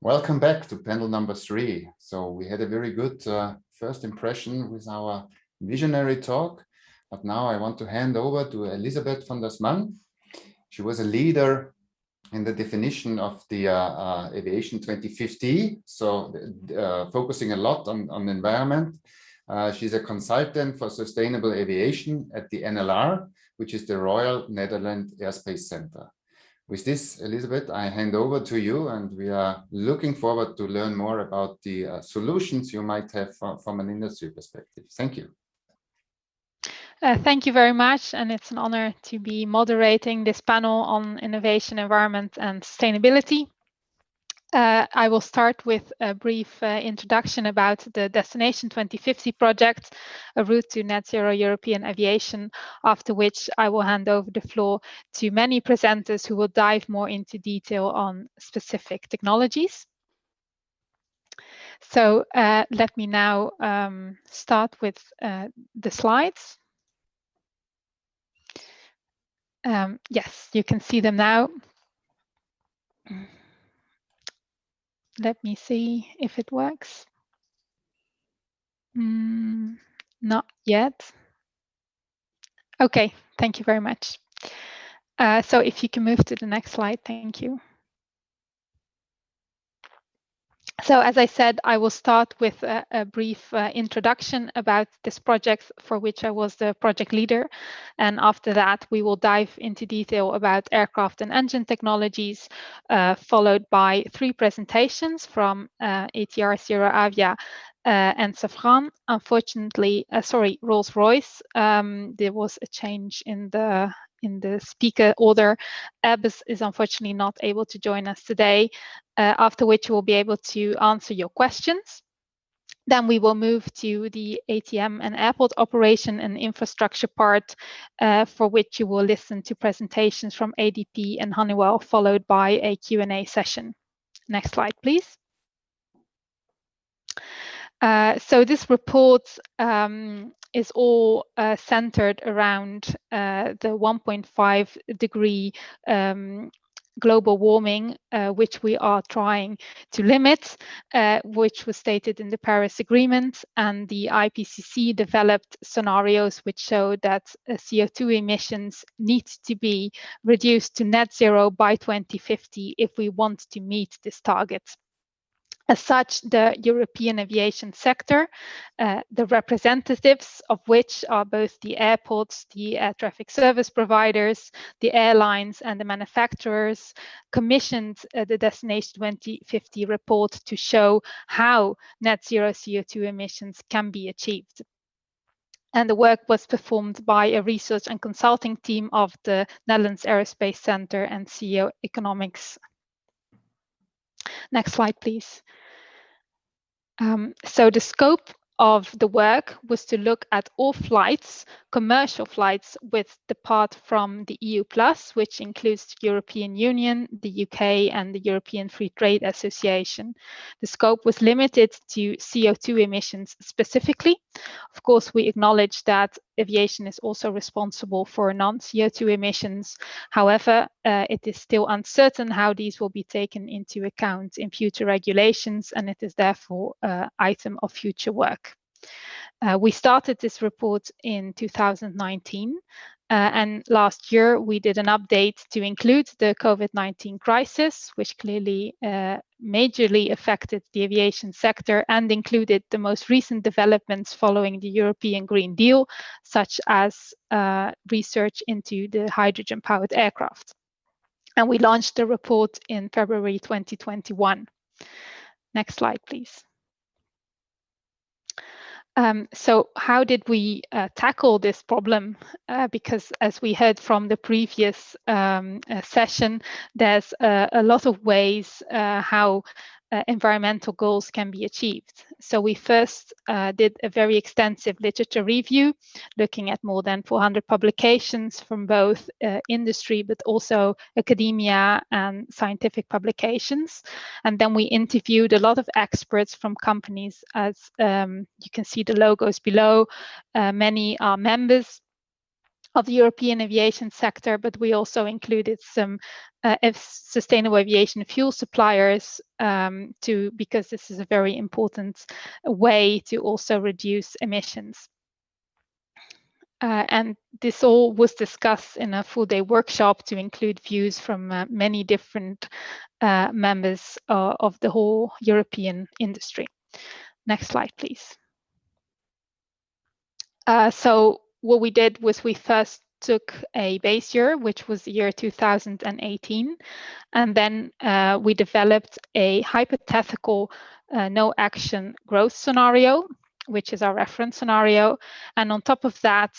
Welcome back to panel number 3. So we had a very good first impression with our visionary talk, but now I want to hand over to Elisabeth van der Sman. She was a leader in the definition of the Aviation 2050, so focusing a lot on environment. She's a consultant for sustainable aviation at the NLR, which is the Royal Netherlands Airspace Center. With this, Elisabeth, I hand over to you, and we are looking forward to learn more about the solutions you might have from an industry perspective. Thank you. Thank you very much, and it's an honor to be moderating this panel on innovation, environment, and sustainability. I will start with a brief introduction about the Destination 2050 project, a route to net zero European aviation, after which I will hand over the floor to many presenters who will dive more into detail on specific technologies. So let me now start with the slides. Yes, you can see them now. Let me see if it works. Not yet. Okay, thank you very much. So if you can move to the next slide, thank you. So as I said, I will start with a brief introduction about this project for which I was the project leader. And after that, we will dive into detail about aircraft and engine technologies, followed by 3 presentations from ATR Zero Avia and Safran. Unfortunately, Rolls-Royce, there was a change in the speaker order. Airbus is unfortunately not able to join us today, after which we'll be able to answer your questions. Then we will move to the ATM and airport operation and infrastructure part, for which you will listen to presentations from ADP and Honeywell, followed by a Q&A session. Next slide, please. So this report is all centered around the 1.5 degree global warming, which we are trying to limit, which was stated in the Paris Agreement, and the IPCC developed scenarios which show that CO2 emissions need to be reduced to net zero by 2050 if we want to meet this target. As such, the European aviation sector, the representatives of which are both the airports, the air traffic service providers, the airlines, and the manufacturers, commissioned the Destination 2050 report to show how net zero CO2 emissions can be achieved. And the work was performed by a research and consulting team of the Netherlands Aerospace Center and CEO Economics. Next slide, please. So the scope of the work was to look at all flights, commercial flights with depart from the EU+, which includes the European Union, the UK, and the European Free Trade Association. The scope was limited to CO2 emissions specifically. Of course, we acknowledge that aviation is also responsible for non-CO2 emissions. However, it is still uncertain how these will be taken into account in future regulations, and it is therefore an item of future work. We started this report in 2019, and last year we did an update to include the COVID-19 crisis, which clearly majorly affected the aviation sector and included the most recent developments following the European Green Deal, such as research into the hydrogen-powered aircraft. And we launched the report in February 2021. Next slide, please. So how did we tackle this problem? Because as we heard from the previous session, there's a lot of ways how environmental goals can be achieved. So we first did a very extensive literature review, looking at more than 400 publications from both industry, but also academia and scientific publications. And then we interviewed a lot of experts from companies, as you can see the logos below. Many are members of the European aviation sector, but we also included some sustainable aviation fuel suppliers because this is a very important way to also reduce emissions. And this all was discussed in a full-day workshop to include views from many different members of the whole European industry. Next slide, please. So what we did was we first took a base year, which was the year 2018, and then we developed a hypothetical no action growth scenario, which is our reference scenario. And on top of that,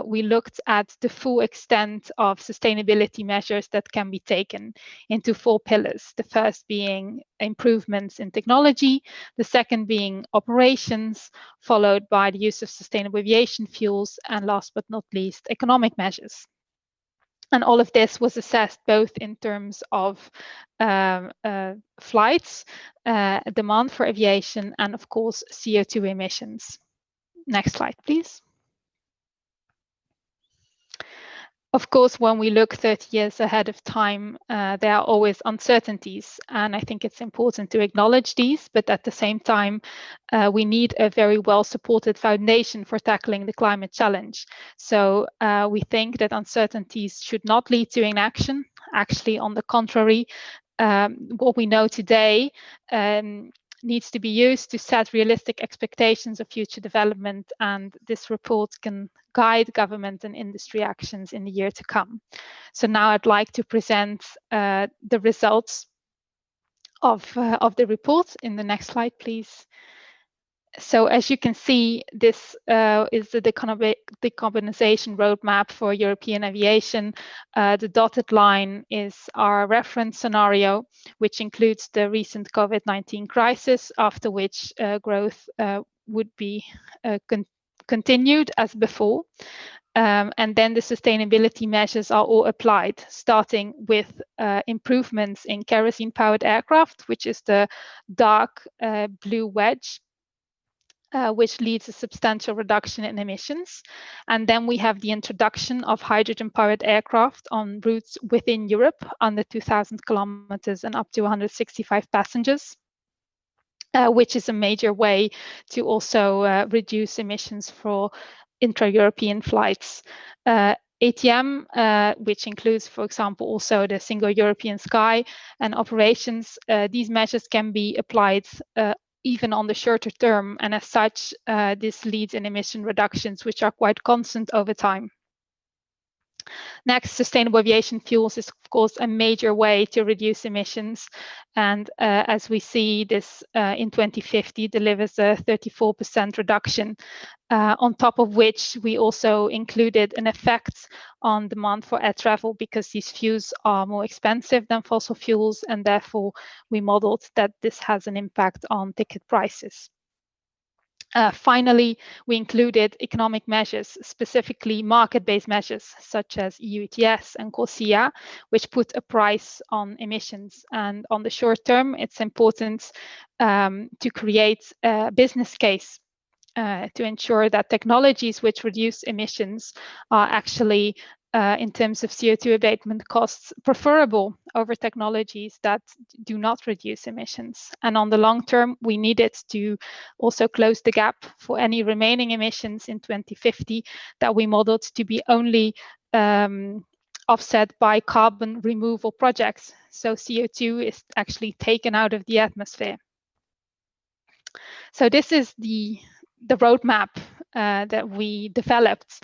we looked at the full extent of sustainability measures that can be taken into 4 pillars. The first being improvements in technology, the second being operations, followed by the use of sustainable aviation fuels, and last but not least, economic measures. And all of this was assessed both in terms of flights, demand for aviation, and of course, CO2 emissions. Next slide, please. Of course, when we look 30 years ahead of time, there are always uncertainties, and I think it's important to acknowledge these, but at the same time, we need a very well-supported foundation for tackling the climate challenge. So we think that uncertainties should not lead to inaction. Actually, on the contrary, what we know today needs to be used to set realistic expectations of future development, and this report can guide government and industry actions in the year to come. So now I'd like to present the results of the report. In the next slide, please. So as you can see, this is the decarbonisation roadmap for European aviation. The dotted line is our reference scenario, which includes the recent COVID-19 crisis, after which growth would be continued as before. And then the sustainability measures are all applied, starting with improvements in kerosene-powered aircraft, which is the dark blue wedge, which leads a substantial reduction in emissions. And then we have the introduction of hydrogen-powered aircraft on routes within Europe under 2,000 kilometers and up to 165 passengers, which is a major way to also reduce emissions for intra-European flights. ATM, which includes, for example, also the single European sky and operations, these measures can be applied even on the shorter term, and as such, this leads in emission reductions, which are quite constant over time. Next, sustainable aviation fuels is, of course, a major way to reduce emissions. And as we see, this in 2050 delivers a 34% reduction, on top of which we also included an effect on demand for air travel, because these fuels are more expensive than fossil fuels, and therefore we modeled that this has an impact on ticket prices. Finally, we included economic measures, specifically market-based measures such as EU ETS and CORSIA, which put a price on emissions. And on the short term, it's important to create a business case to ensure that technologies which reduce emissions are actually, in terms of CO2 abatement costs, preferable over technologies that do not reduce emissions. And on the long term, we needed to also close the gap for any remaining emissions in 2050 that we modeled to be only offset by carbon removal projects. So CO2 is actually taken out of the atmosphere. So this is the roadmap that we developed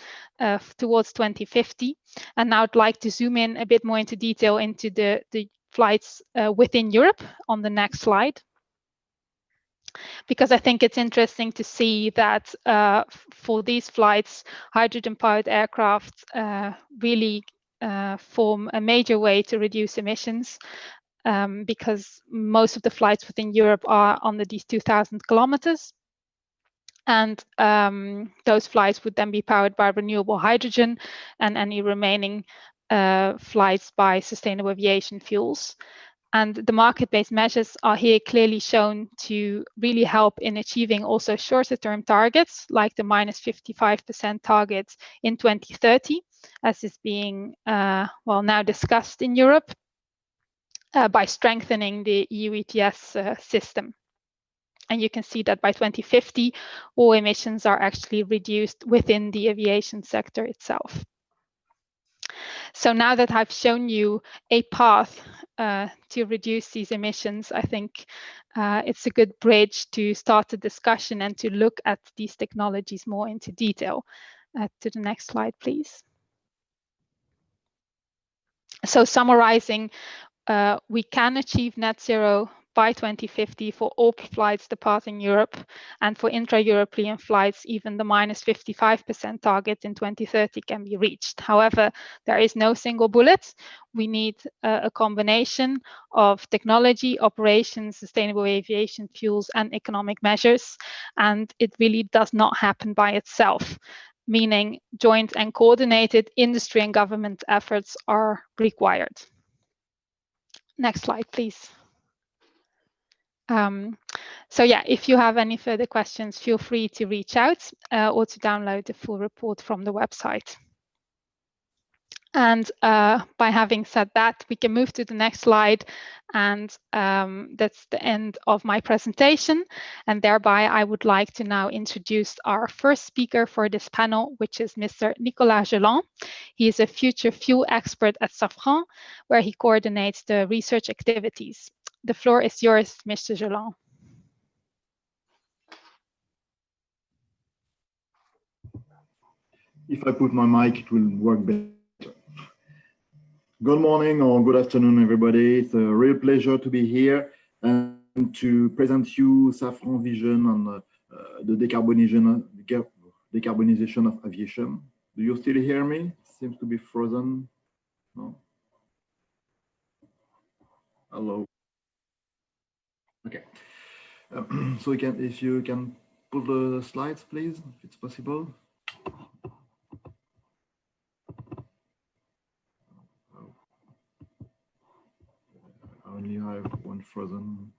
towards 2050. And now I'd like to zoom in a bit more into detail into the flights within Europe on the next slide, because I think it's interesting to see that for these flights, hydrogen-powered aircraft really form a major way to reduce emissions, because most of the flights within Europe are under these 2,000 kilometers. And those flights would then be powered by renewable hydrogen, and any remaining flights by sustainable aviation fuels. And the market-based measures are here clearly shown to really help in achieving also shorter-term targets, like the -55% target in 2030, as is being now discussed in Europe by strengthening the EU ETS system. And you can see that by 2050, all emissions are actually reduced within the aviation sector itself. So now that I've shown you a path to reduce these emissions, I think it's a good bridge to start a discussion and to look at these technologies more into detail. To the next slide, please. So summarizing, we can achieve net zero by 2050 for all flights departing Europe, and for intra-European flights, even the -55% target in 2030 can be reached. However, there is no single bullet. We need a combination of technology, operations, sustainable aviation fuels, and economic measures, and it really does not happen by itself, meaning joint and coordinated industry and government efforts are required. Next slide, please. So yeah, if you have any further questions, feel free to reach out or to download the full report from the website. And by having said that, we can move to the next slide. And that's the end of my presentation. And thereby, I would like to now introduce our first speaker for this panel, which is Mr. Nicolas Gelant. He is a future fuel expert at Safran, where he coordinates the research activities. The floor is yours, Mr. Gelant. If I put my mic, it will work better. Good morning or good afternoon, everybody. It's a real pleasure to be here and to present you Safran vision on the decarbonization of aviation. Do you still hear me? Seems to be frozen. No? Hello. Okay. So we can, if you can put the slides, please, if it's possible. I only have one frozen.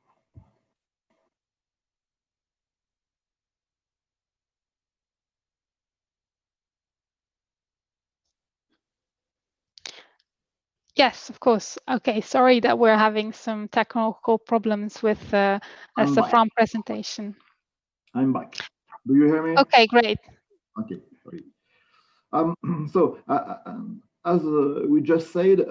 Yes, of course. Okay, sorry that we're having some technical problems with a Safran presentation. I'm back. Do you hear me? Okay, great. Okay, sorry. So, as we just said,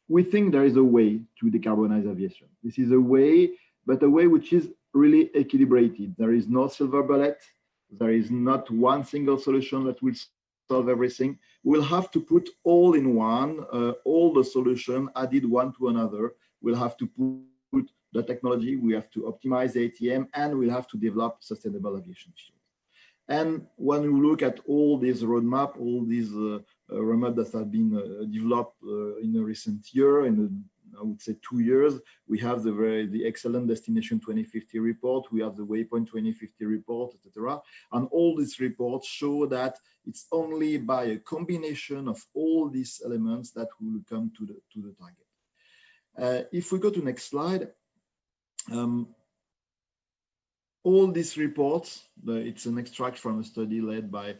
we think there is a way to decarbonize aviation. This is a way, but a way which is really equilibrated. There is no silver bullet. There is not one single solution that will solve everything. We'll have to put all in one, all the solution added one to another. We'll have to put the technology, we have to optimize the ATM, and we'll have to develop sustainable aviation fuel. And when we look at all these roadmap, all these roadmap that have been developed in a recent year, I would say 2 years, we have the excellent Destination 2050 report, we have the Waypoint 2050 report, etc. And all these reports show that it's only by a combination of all these elements that we will come to the target. If we go to next slide, all these reports, it's an extract from a study led by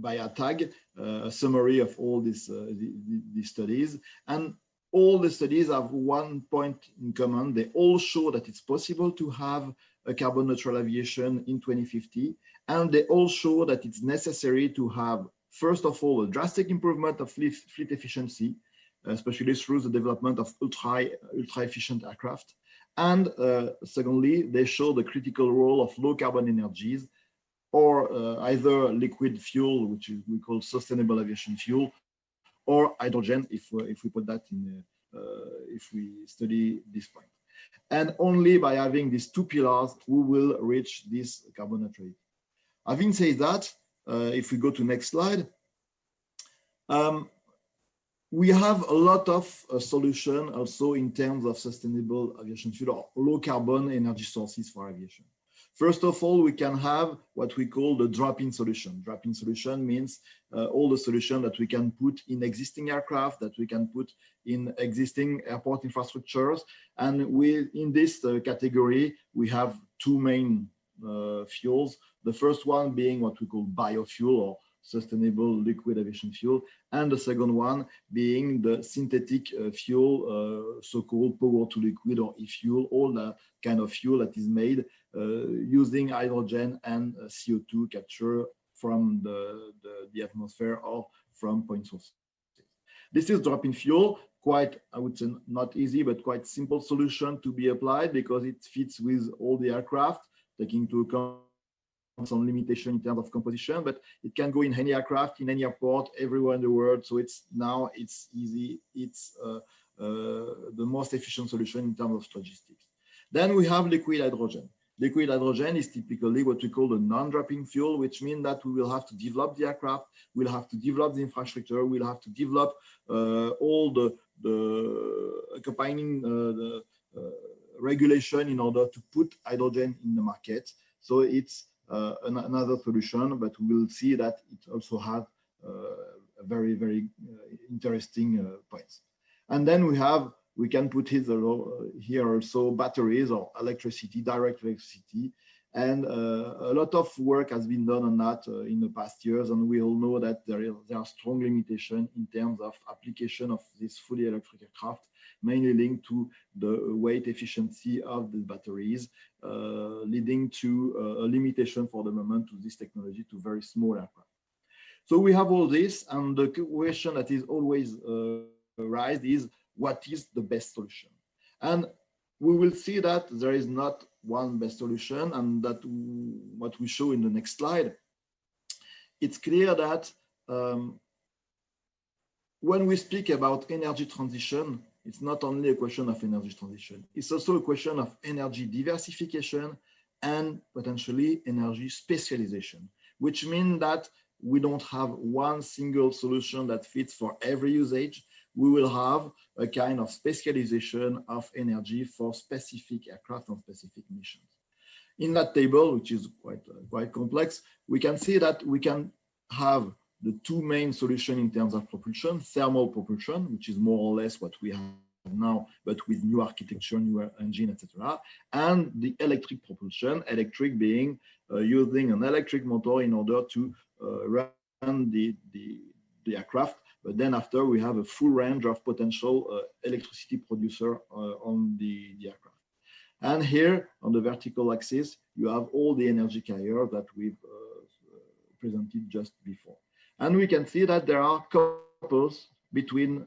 ATAG, a summary of all these studies. And all the studies have one point in common. They all show that it's possible to have a carbon neutral aviation in 2050. And they all show that it's necessary to have, first of all, a drastic improvement of fleet efficiency, especially through the development of ultra efficient aircraft. And secondly, they show the critical role of low carbon energies, or either liquid fuel, which we call sustainable aviation fuel, or hydrogen, if we put that in, if we study this point. And only by having these two pillars, we will reach this carbon neutrality. Having said that, if we go to next slide, we have a lot of solution also in terms of sustainable aviation fuel or low carbon energy sources for aviation. First of all, we can have what we call the drop-in solution. Drop-in solution means all the solution that we can put in existing aircraft, that we can put in existing airport infrastructures. And in this category, we have two main fuels. The first one being what we call biofuel, or sustainable liquid aviation fuel, and the second one being the synthetic fuel, so-called power to liquid or e-fuel, all that kind of fuel that is made using hydrogen and CO2 capture from the atmosphere or from point sources. This is drop-in fuel, quite, I would say, not easy, but quite simple solution to be applied because it fits with all the aircraft, taking into account some limitation in terms of composition, but it can go in any aircraft, in any airport, everywhere in the world. So it's easy. It's the most efficient solution in terms of logistics. Then we have liquid hydrogen. Liquid hydrogen is typically what we call the non-drop-in fuel, which means that we will have to develop the aircraft, we'll have to develop the infrastructure, we'll have to develop all the accompanying regulation in order to put hydrogen in the market. So it's another solution, but we will see that it also has very, very interesting points. And then we can put here also batteries or electricity, direct electricity. And a lot of work has been done on that in the past years. And we all know that there are strong limitations in terms of application of this fully electric aircraft, mainly linked to the weight efficiency of the batteries, leading to a limitation for the moment to this technology to very small aircraft. So we have all this, and the question that is always raised is, what is the best solution? And we will see that there is not one best solution, and that what we show in the next slide, it's clear that when we speak about energy transition, it's not only a question of energy transition, it's also a question of energy diversification and potentially energy specialization, which means that we don't have one single solution that fits for every usage. We will have a kind of specialization of energy for specific aircraft and specific missions. In that table, which is quite complex, we can see that we can have the two main solutions in terms of propulsion: thermal propulsion, which is more or less what we have now, but with new architecture, newer engine, etc., and the electric propulsion, electric being using an electric motor in order to run the aircraft. But then after, we have a full range of potential electricity producer on the aircraft. And here on the vertical axis, you have all the energy carriers that we've presented just before. And we can see that there are couples between,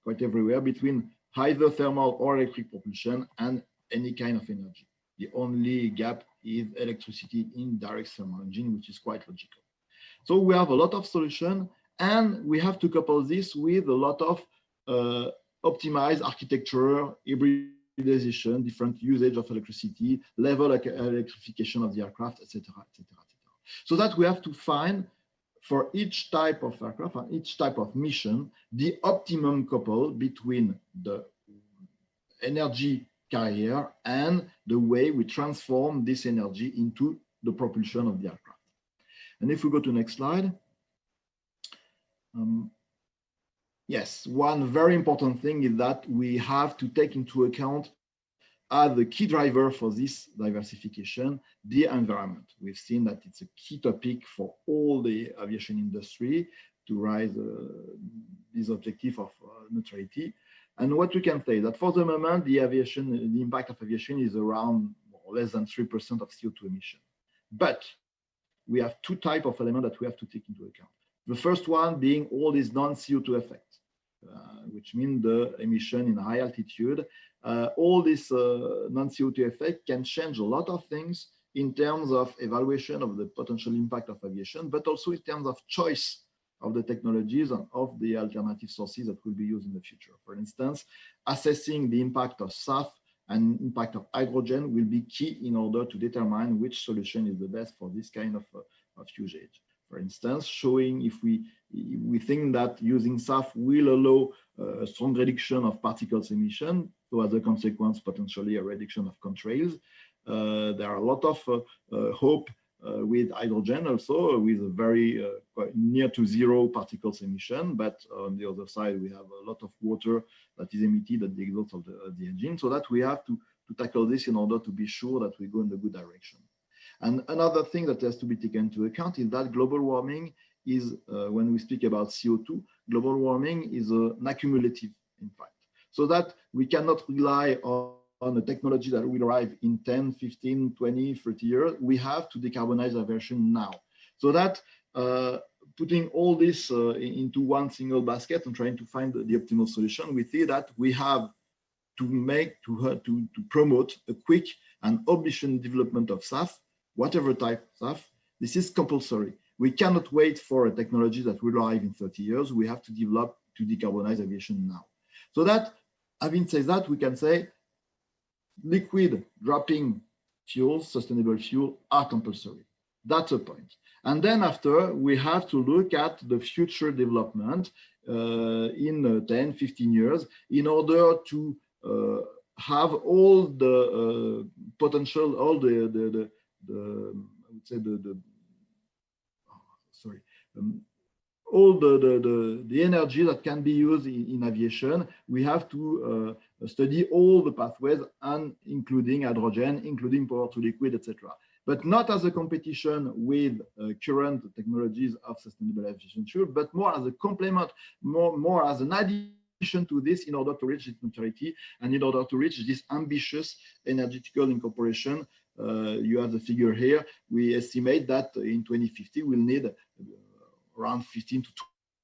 quite everywhere, between either thermal or electric propulsion and any kind of energy. The only gap is electricity in direct thermal engine, which is quite logical. So we have a lot of solutions, and we have to couple this with a lot of optimized architecture, hybridization, different usage of electricity, level electrification of the aircraft, etc., etc., etc. So that we have to find for each type of aircraft and each type of mission the optimum couple between the energy carrier and the way we transform this energy into the propulsion of the aircraft. And if we go to the next slide, yes, one very important thing is that we have to take into account as the key driver for this diversification, the environment. We've seen that it's a key topic for all the aviation industry to raise this objective of neutrality. And what we can say that for the moment, the impact of aviation is around less than 3% of CO2 emission. But we have two types of elements that we have to take into account. The first one being all these non-CO2 effects, which means the emission in high altitude. All this non-CO2 effect can change a lot of things in terms of evaluation of the potential impact of aviation, but also in terms of choice of the technologies and of the alternative sources that will be used in the future. For instance, assessing the impact of SAF and impact of hydrogen will be key in order to determine which solution is the best for this kind of usage. For instance, showing if we think that using SAF will allow a strong reduction of particles emission, so as a consequence, potentially a reduction of contrails. There are a lot of hope with hydrogen also, with a very near to zero particles emission, but on the other side, we have a lot of water that is emitted at the exhaust of the engine, so that we have to tackle this in order to be sure that we go in the good direction. And another thing that has to be taken into account is that global warming is, when we speak about CO2, global warming is an accumulative impact. So that we cannot rely on a technology that will arrive in 10, 15, 20, 30 years. We have to decarbonize aviation now. So that putting all this into one single basket and trying to find the optimal solution, we see that we have to promote a quick and efficient development of SAF, whatever type of SAF. This is compulsory. We cannot wait for a technology that will arrive in 30 years. We have to develop to decarbonize aviation now. So that, having said that, we can say liquid dropping fuels, sustainable fuel, are compulsory. That's a point. And then after, we have to look at the future development in 10, 15 years in order to have all the potential, all the I would say all the energy that can be used in aviation. We have to study all the pathways, and including hydrogen, including power to liquid, etc. But not as a competition with current technologies of sustainable aviation fuel, but more as a complement, more as an addition to this in order to reach its neutrality and in order to reach this ambitious energetical incorporation. You have the figure here. We estimate that in 2050 we'll need around 15 to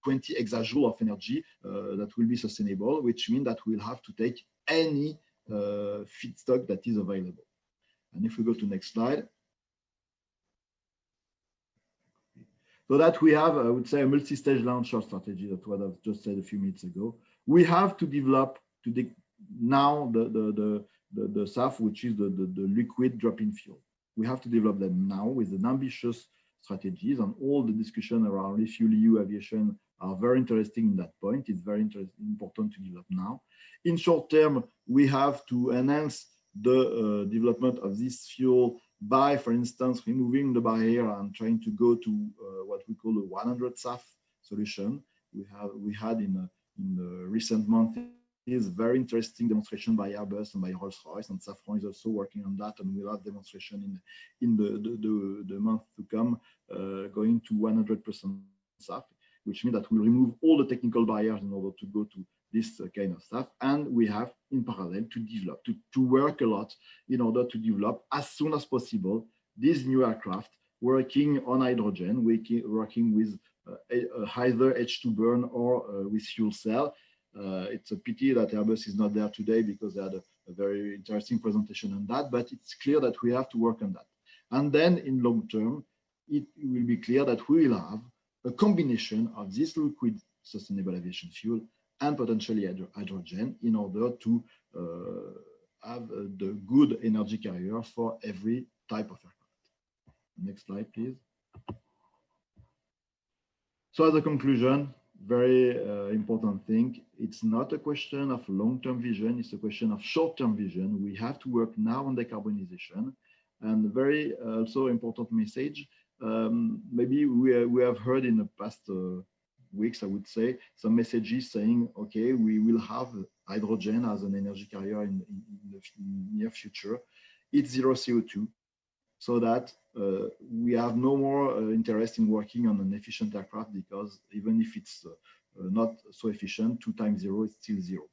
20 exajoule of energy that will be sustainable, which means that we'll have to take any feedstock that is available. And if we go to the next slide. So that we have, I would say, a multi-stage launcher strategy. That's what I've just said a few minutes ago. We have to develop now the SAF, which is the liquid drop-in fuel. We have to develop them now with an ambitious strategies, and all the discussion around refuel EU aviation are very interesting in that point. It's very important to develop now. In short term, we have to enhance the development of this fuel by, for instance, removing the barrier and trying to go to what we call a 100 SAF solution. We had in the recent months is very interesting demonstration by Airbus and by Rolls-Royce, and Safran is also working on that, and we'll have demonstration in the month to come, going to 100% SAF, which means that we remove all the technical barriers in order to go to this kind of stuff. And we have in parallel to develop, to work a lot in order to develop as soon as possible these new aircraft working on hydrogen, working with either H2 burn or with fuel cell. It's a pity that Airbus is not there today because they had a very interesting presentation on that, but it's clear that we have to work on that. And then in long term, it will be clear that we will have a combination of this liquid sustainable aviation fuel and potentially hydrogen in order to have the good energy carrier for every type of aircraft. Next slide, please. So as a conclusion, very important thing, it's not a question of long-term vision, it's a question of short-term vision. We have to work now on decarbonization. And very also important message, maybe we have heard in the past weeks, I would say, some messages saying, okay, we will have hydrogen as an energy carrier in the near future. It's zero CO2, so that we have no more interest in working on an efficient aircraft, because even if it's not so efficient, 2 times 0 is still 0.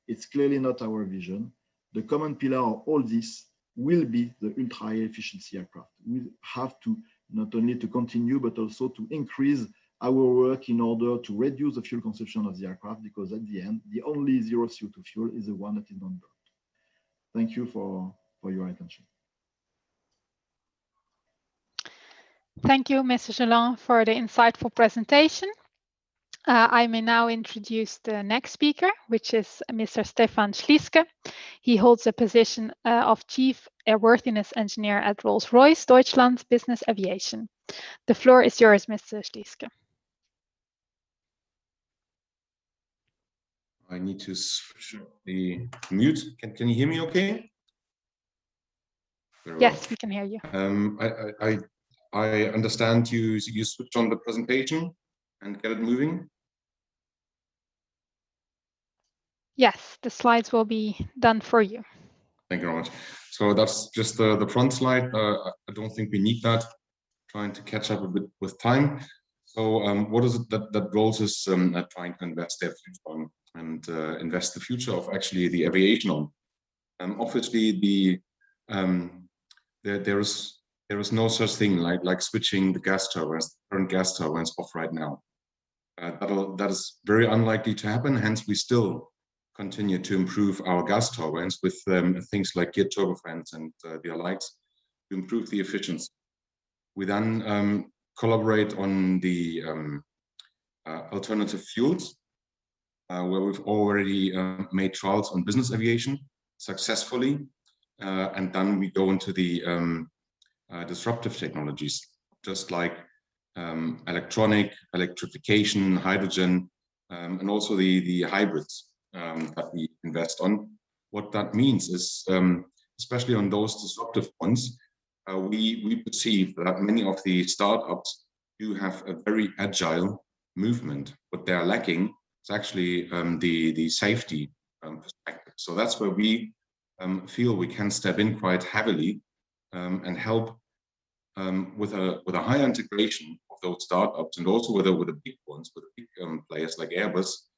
It's clearly not our vision. The common pillar of all this will be the ultra high efficiency aircraft. We have to not only to continue, but also to increase our work in order to reduce the fuel consumption of the aircraft, because at the end, the only zero CO2 fuel is the one that is not burned. Thank you for your attention. Thank you, Mr. Gelin, for the insightful presentation. I may now introduce the next speaker, which is Mr. Stefan Schlieske. He holds a position of Chief Airworthiness Engineer at Rolls-Royce Deutschland Business Aviation. The floor is yours, Mr. Schlieske. I need to switch the mute. Can you hear me okay? Very yes, well. We can hear you. I understand you switched on the presentation and get it moving. Yes, the slides will be done for you. Thank you very much. So that's just the front slide. I don't think we need that. Trying to catch up a bit with time. So what is it that Rolls is trying to invest their future on, and invest the future of actually the aviation on? Obviously, there is no such thing like switching the gas turbines, current gas turbines off right now. That is very unlikely to happen. Hence, we still continue to improve our gas turbines with things like geared turbofans and the likes to improve the efficiency. We then collaborate on the alternative fuels, where we've already made trials on business aviation successfully, and then we go into the disruptive technologies, just like electrification, hydrogen, and also the hybrids that we invest on. What that means is, especially on those disruptive ones, we perceive that many of the startups do have a very agile movement. What they're lacking is actually the safety perspective. So that's where we feel we can step in quite heavily and help with a high integration of those startups, and also with the big ones, with the big players like Airbus,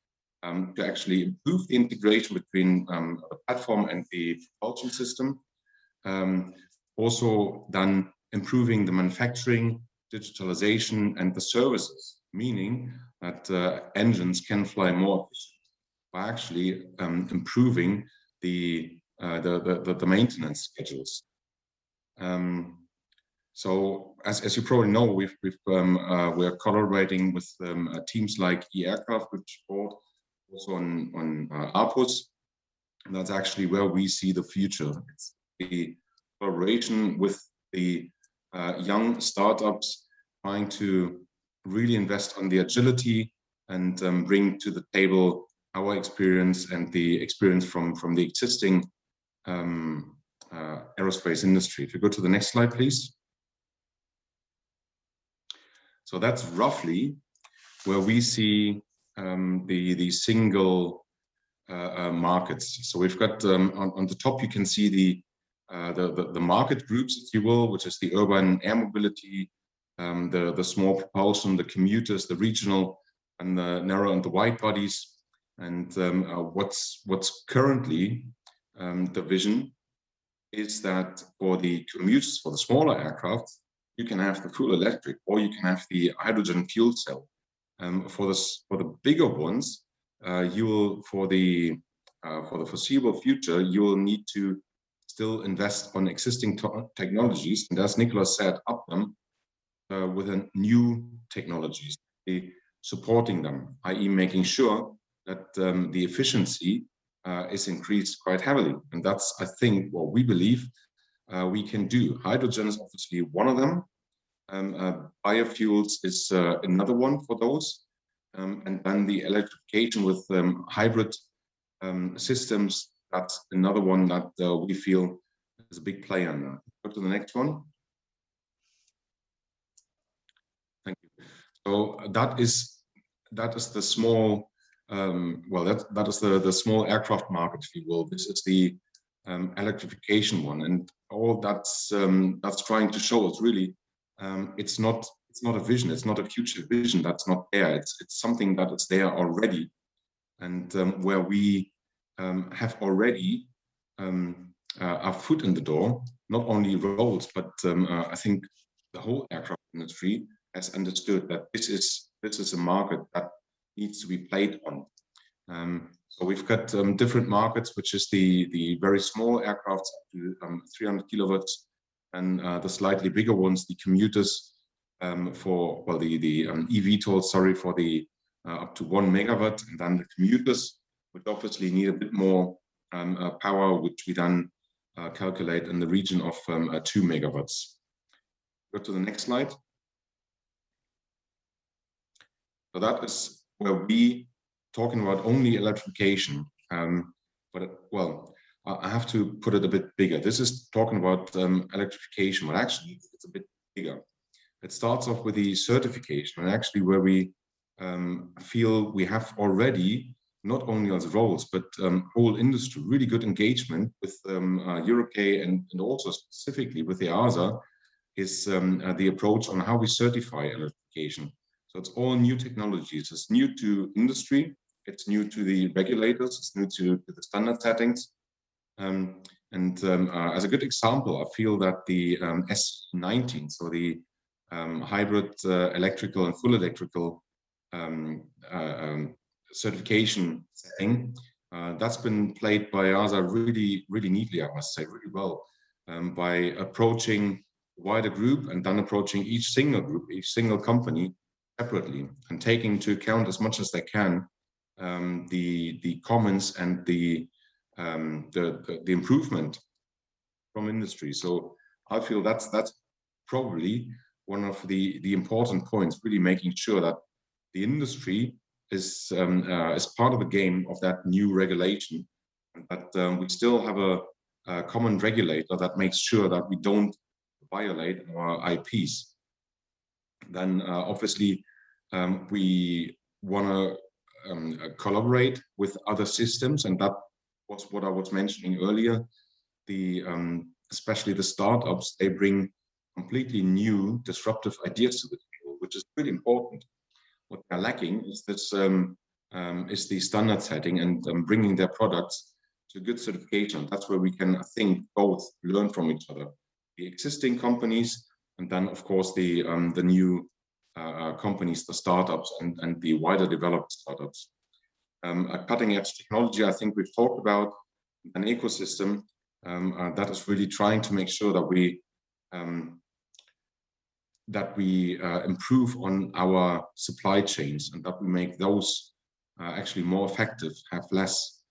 to actually improve the integration between the platform and the propulsion system. Also then improving the manufacturing, digitalization, and the services, meaning that engines can fly more efficiently by actually improving the maintenance schedules. So as you probably know, we're collaborating with teams like eAircraft, which bought also on ARPUS, and that's actually where we see the future. It's the collaboration with the young startups trying to really invest on the agility and bring to the table our experience and the experience from the existing aerospace industry. If you go to the next slide, please. So that's roughly where we see the single markets. So we've got on the top, you can see the market groups, if you will, which is the urban air mobility, the small propulsion, the commuters, the regional, and the narrow and the wide bodies. And what's currently the vision is that for the commuters, for the smaller aircraft, you can have the full electric, or you can have the hydrogen fuel cell. For the bigger ones, you will for the foreseeable future, you will need to still invest on existing technologies, and as Nicholas said, up them with new technologies, supporting them, i.e., making sure that the efficiency is increased quite heavily. And that's, I think, what we believe we can do. Hydrogen is obviously one of them. Biofuels is another one for those. And then the electrification with hybrid systems, that's another one that we feel is a big player in that. Go to the next one. Thank you. So that is the small, that is the small aircraft market, if you will. This is the electrification one, and all that's trying to show us really, it's not a vision, it's not a future vision that's not there. It's something that is there already, and where we have already our foot in the door. Not only Rolls, but I think the whole aircraft industry has understood that this is a market that needs to be played on. So we've got different markets, which is the very small aircraft up to 300 kilowatts, and the slightly bigger ones, the commuters, for the eVTOL, sorry, for the up to 1 megawatt, and then the commuters, which obviously need a bit more power, which we then calculate in the region of 2 megawatts. Go to the next slide. So that is where we talking about only electrification, but well, I have to put it a bit bigger. This is talking about electrification, but actually it's a bit bigger. It starts off with the certification, and actually where we feel we have already, not only as Rolls, but whole industry, really good engagement with EUROCAE and also specifically with the EASA, is the approach on how we certify electrification. So it's all new technologies. It's new to industry. It's new to the regulators. It's new to the standard settings. As a good example, I feel that the S19, so the hybrid electrical and full electrical certification setting, that's been played by ASA really, really neatly, I must say, really well, by approaching a wider group and then approaching each single group, each single company separately, and taking into account as much as they can the comments and the improvement from industry. So I feel that's probably one of the important points, really making sure that the industry is part of the game of that new regulation, and that we still have a common regulator that makes sure that we don't violate our IPs. Then obviously we want to collaborate with other systems, and that was what I was mentioning earlier. The especially the startups, they bring completely new disruptive ideas to the table, which is really important. What they're lacking is this is the standard setting and bringing their products to good certification. That's where we can, I think, both learn from each other, the existing companies, and then of course the new companies, the startups, and the wider developed startups. A cutting edge technology, I think we've talked about, an ecosystem that is really trying to make sure that we improve on our supply chains, and that we make those actually more effective, have less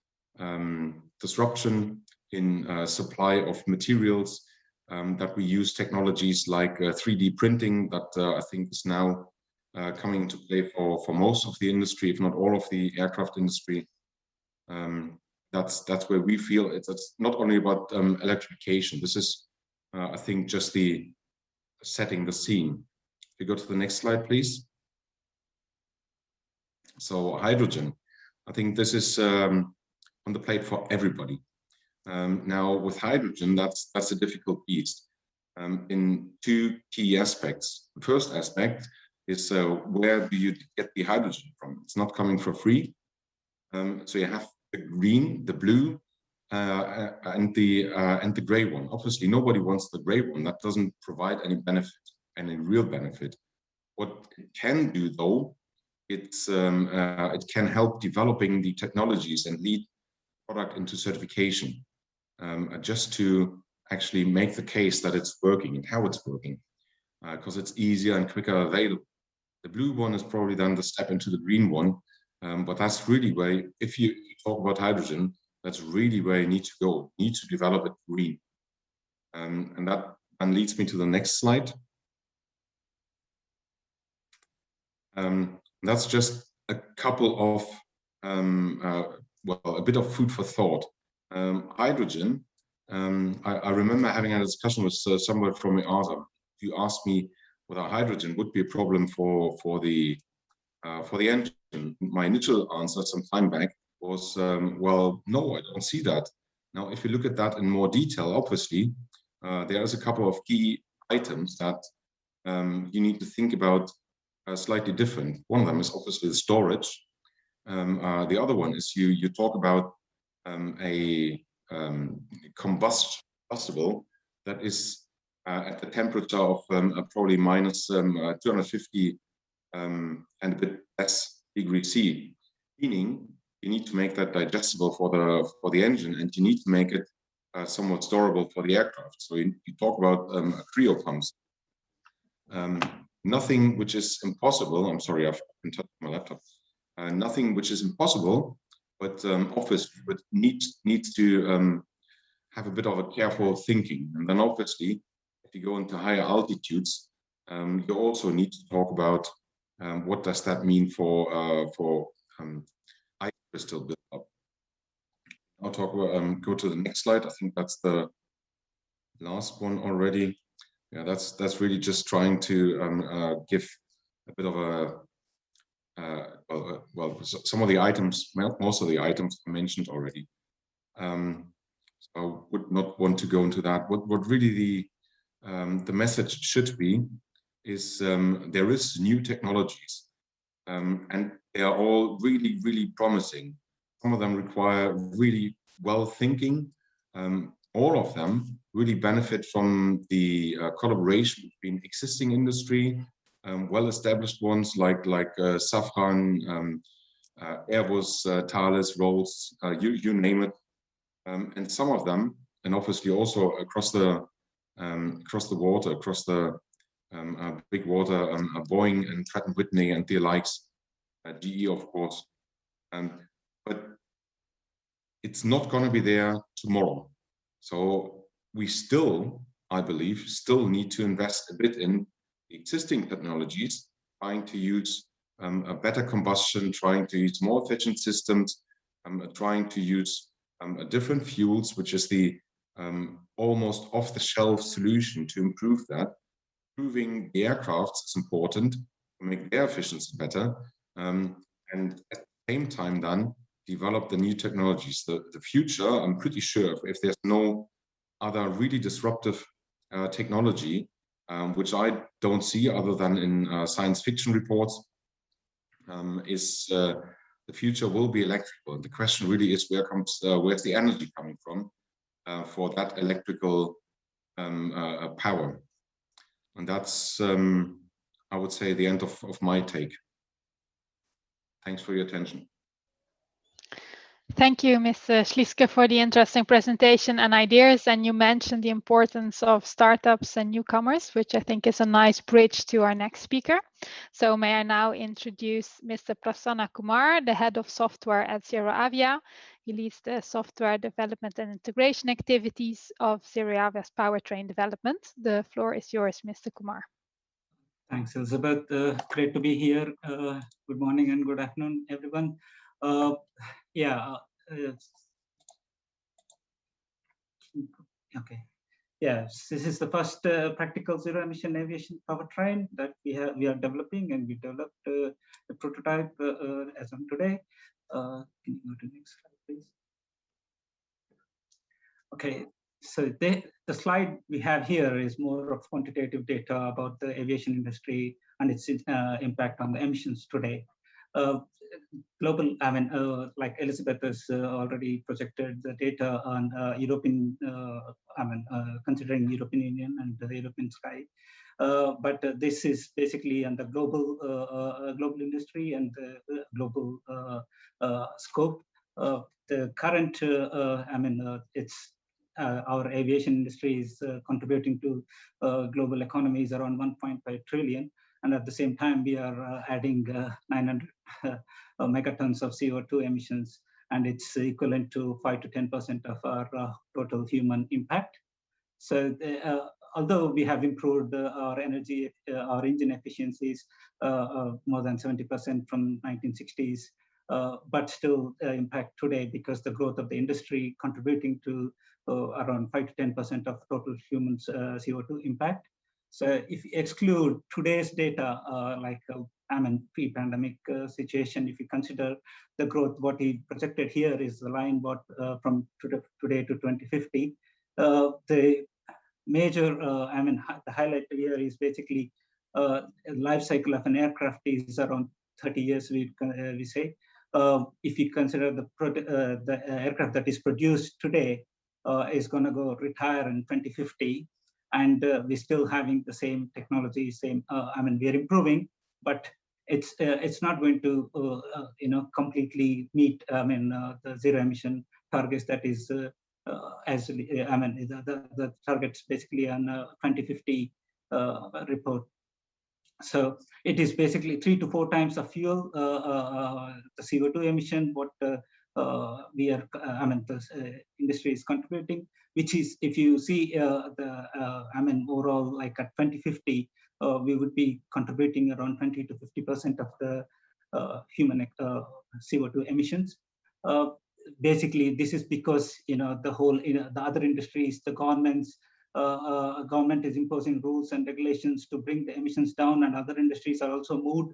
disruption in supply of materials, that we use technologies like 3D printing that I think is now coming into play for most of the industry, if not all of the aircraft industry. That's where we feel it's not only about electrification. This is, I think, just the setting the scene. If you go to the next slide, please. So hydrogen, I think this is on the plate for everybody. Now with hydrogen, that's a difficult beast in two key aspects. The first aspect is where do you get the hydrogen from? It's not coming for free. So you have the green, the blue, and the gray one. Obviously, nobody wants the gray one. That doesn't provide any benefit, any real benefit. What it can do, though, it can help developing the technologies and lead product into certification, just to actually make the case that it's working and how it's working, because it's easier and quicker available. The blue one is probably then the step into the green one, but that's really where, if you talk about hydrogen, that's really where you need to go. You need to develop it green. And that then leads me to the next slide. That's just a couple of, well, a bit of food for thought. Hydrogen, I remember having a discussion with someone from EASA. You asked me whether hydrogen would be a problem for the engine. My initial answer some time back was, well, no, I don't see that. Now, if you look at that in more detail, obviously, there's a couple of key items that you need to think about slightly different. One of them is obviously the storage. The other one is you talk about a combustible that is at the temperature of probably minus 250 and a bit less degrees C, meaning you need to make that digestible for the engine, and you need to make it somewhat storable for the aircraft. So you talk about cryo pumps. Nothing which is impossible. I'm sorry, I've been touching my laptop. Nothing which is impossible, but obviously but needs to have a bit of a careful thinking. And then obviously, if you go into higher altitudes, you also need to talk about what does that mean for ice crystal buildup. I'll talk about, go to the next slide. I think that's the last one already. Yeah, that's really just trying to give a bit of a well, some of the items, most of the items I mentioned already. So I would not want to go into that. What really the message should be is there is new technologies and they are all really, really promising. Some of them require really well thinking. All of them really benefit from the collaboration between existing industry, well-established ones like Safran, Airbus, Thales, Rolls, you name it, and some of them, and obviously also across the water, across the big water, Boeing and Pratt & Whitney and the likes, GE of course, but it's not going to be there tomorrow. So we still, I believe, still need to invest a bit in existing technologies, trying to use a better combustion, trying to use more efficient systems, trying to use different fuels, which is the almost off-the-shelf solution to improve that. Improving the aircrafts is important to make their efficiency better, and at the same time then develop the new technologies. The future, I'm pretty sure, if there's no other really disruptive technology, which I don't see other than in science fiction reports, is the future will be electrical. And the question really is where's the energy coming from for that electrical power? And that's, I would say, the end of my take. Thanks for your attention. Thank you, Mr. Schliske, for the interesting presentation and ideas. And you mentioned the importance of startups and newcomers, which I think is a nice bridge to our next speaker. So may I now introduce Mr. Prasanna Kumar, the head of software at ZeroAvia. He leads the software development and integration activities of ZeroAvia's powertrain development. The floor is yours, Mr. Kumar. Thanks, Elizabeth. Great to be here. Good morning and good afternoon, everyone. Okay. Yes, this is the first practical zero-emission aviation powertrain that we are developing, and we developed a prototype as of today. Can you go to the next slide, please? Okay. So the slide we have here is more of quantitative data about the aviation industry and its impact on the emissions today. Global, like Elizabeth has already projected the data on European, considering European Union and the European sky. But this is basically on the global industry and the global scope. The current, it's our aviation industry is contributing to global economies around 1.5 trillion. And at the same time, we are adding 900 megatons of CO2 emissions, and it's equivalent to 5 to 10% of our total human impact. So although we have improved our engine efficiencies more than 70% from 1960s, but still impact today because the growth of the industry contributing to around 5 to 10% of total human CO2 impact. So if you exclude today's data, pre-pandemic situation, if you consider the growth, what he projected here is the line from today to 2050. The major, the highlight here is basically life cycle of an aircraft is around 30 years, we say. If you consider the aircraft that is produced today is going to go retire in 2050, and we're still having the same technology, we're improving, but it's not going to completely meet the zero emission targets that is the targets basically on 2050 report. So it is basically 3 to 4 times of fuel, the CO2 emission, what the industry is contributing, which is, if you see overall, like at 2050, we would be contributing around 20 to 50% of the human CO2 emissions. Basically, this is because the whole the other industries, the government is imposing rules and regulations to bring the emissions down, and other industries are also will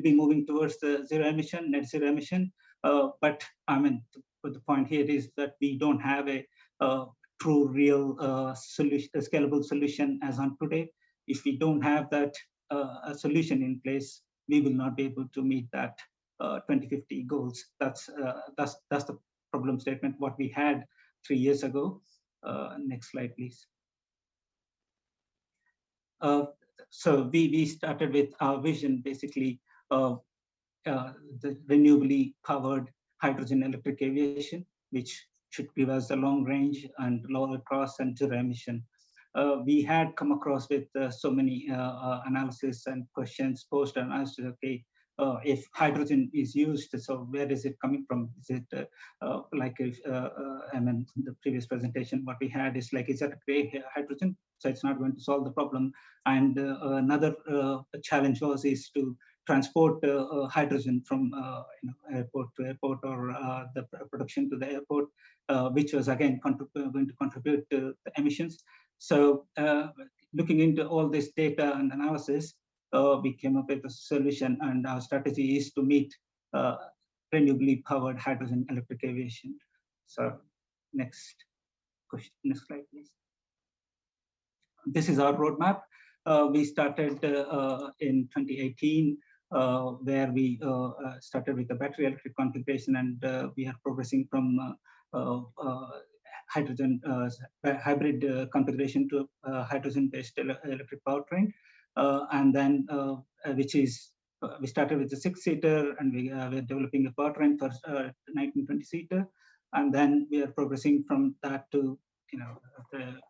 be moving towards the net zero emission. But the point here is that we don't have a true, real scalable solution as on today. If we don't have that solution in place, we will not be able to meet that 2050 goals. That's the problem statement what we had 3 years ago. Next slide, please. So we started with our vision, basically, of the renewably powered hydrogen electric aviation, which should give us a long range and lower cost and zero emission. We had come across with so many analysis and questions posed and asked, okay, if hydrogen is used, so where is it coming from? Is it like if, I mean, the previous presentation, what we had is like, is that gray hydrogen? So it's not going to solve the problem. And another challenge is to transport hydrogen from airport to airport, or the production to the airport, which was again going to contribute to the emissions. So looking into all this data and analysis, we came up with a solution, and our strategy is to meet renewably powered hydrogen electric aviation. So next question, next slide, please. This is our roadmap. We started in 2018, where we started with the battery electric configuration, and we are progressing from hydrogen hybrid configuration to hydrogen-based electric powertrain, and then which is we started with the 6-seater, and we're developing a powertrain for 19-20-seater, and then we are progressing from that to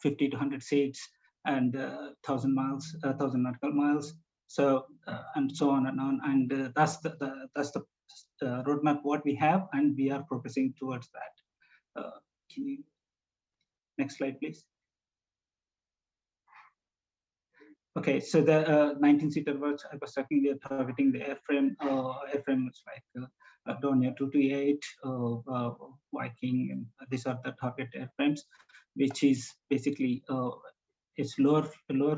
50 to 100 seats and 1,000 miles, 1,000 nautical miles. So and so on and on, and that's the roadmap what we have, and we are progressing towards that. Can you next slide, please? Okay, so the 19-seater was I was talking. We are targeting the airframe. Airframe is like Dornier 228, Viking, and these are the target airframes, which is basically it's lower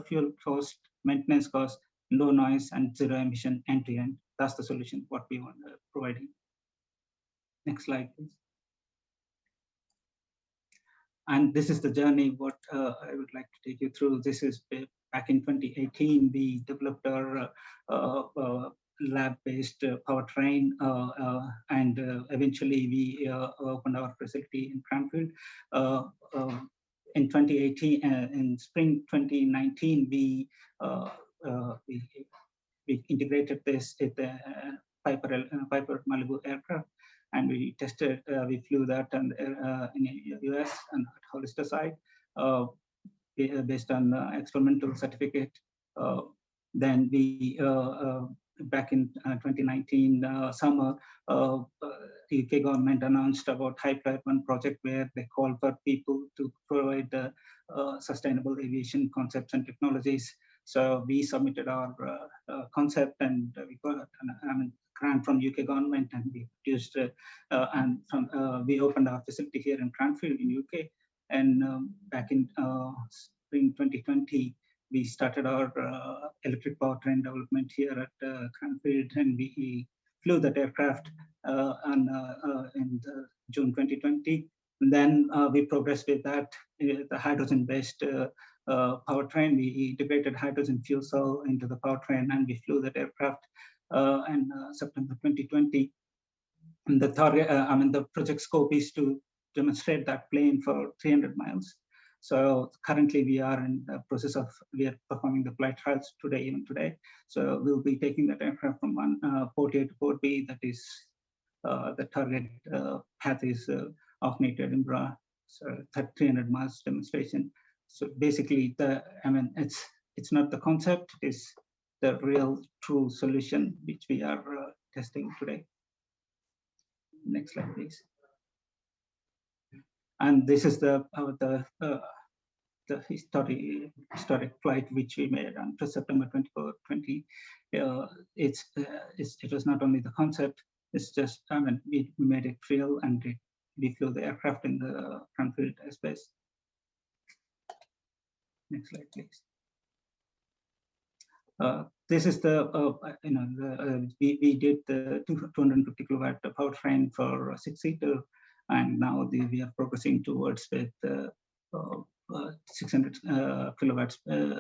fuel cost, maintenance cost, low noise, and zero emission end to end. That's the solution what we want providing. Next slide, please. And this is the journey what I would like to take you through. This is back in 2018. We developed our lab-based powertrain, and eventually we opened our facility in Cranfield. In 2018, in spring 2019, we integrated this with the Piper Malibu aircraft, and we tested. We flew that and in the US and at Hollister side, based on experimental certificate. Then we back in 2019 summer, the UK government announced about High Flyer 1 project, where they called for people to provide sustainable aviation concepts and technologies. So we submitted our concept, and we got a grant from UK government, and we produced and from we opened our facility here in Cranfield in UK. And back in spring 2020, we started our electric powertrain development here at Cranfield, and we flew that aircraft in June 2020. And then we progressed with that, the hydrogen-based powertrain. We integrated hydrogen fuel cell into the powertrain, and we flew that aircraft in September 2020. And the target, the project scope is to demonstrate that plane for 300 miles. So currently we are in the process of, we are performing the flight trials today, even today. So we'll be taking that aircraft from one port A to port B. That is the target path is off Near to Edinburgh. So 300 miles demonstration. So basically, it's not the concept, it's the real true solution which we are testing today. Next slide, please. And this is the historic flight which we made on September 24, 20. It was not only the concept, it's just, we made it real, and we flew the aircraft in the Cranfield airspace. Next slide, please. This is the, we did the 250 kilowatt powertrain for a 6-seater, and now we are progressing towards with 600 kilowatts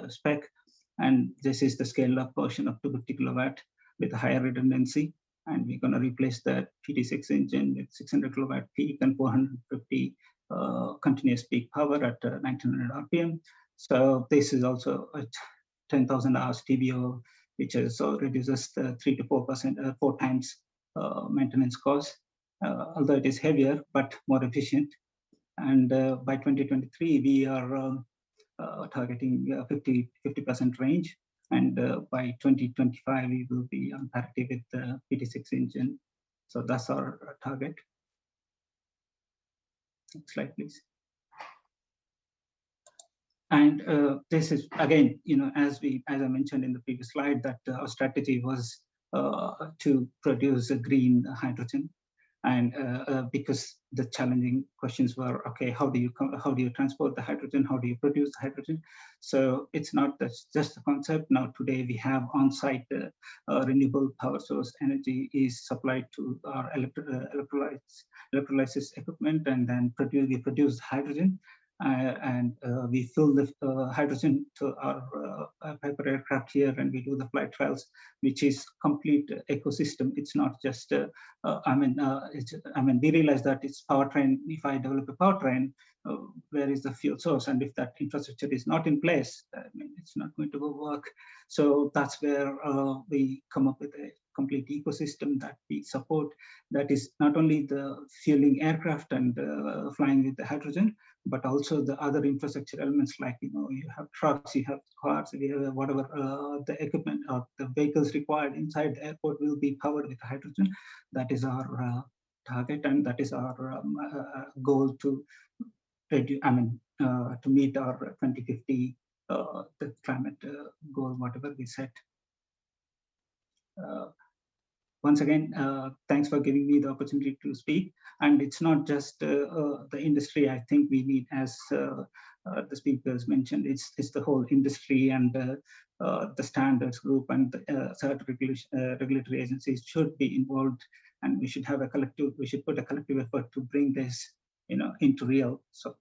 spec, and this is the scaled up version of 250 kilowatt. with a higher redundancy. And we're going to replace that PT6 engine with 600 kilowatt peak and 450 continuous peak power at 1900 RPM. So this is also a 10,000 hours TBO, which also reduces the 3 to 4%, 4 times maintenance cost, although it is heavier but more efficient. And by 2023, we are targeting 50% range. And by 2025, we will be on parity with the PT6 engine. So that's our target. Next slide, please. And this is, again, as I mentioned in the previous slide, that our strategy was to produce a green hydrogen. And because the challenging questions were, okay, how do you transport the hydrogen? How do you produce the hydrogen? So it's not just a concept. Now today we have on-site renewable power source energy is supplied to our electrolysis equipment, and then we produce hydrogen. And we fill the hydrogen to our Piper aircraft here, and we do the flight trials, which is complete ecosystem. It's not just, we realize that it's powertrain. If I develop a powertrain, where is the fuel source? And if that infrastructure is not in place, it's not going to go work. So that's where we come up with a complete ecosystem that we support, that is not only the fueling aircraft and flying with the hydrogen, but also the other infrastructure elements, like you have trucks, you have cars, you have whatever the equipment or the vehicles required inside the airport will be powered with hydrogen. That is our target, and that is our goal to reduce, to meet our 2050 the climate goal, whatever we set. Once again, thanks for giving me the opportunity to speak. And it's not just the industry. I think we need, as the speakers mentioned, it's the whole industry, and the standards group and the certain regulatory agencies should be involved, and we should put a collective effort to bring this, into real. So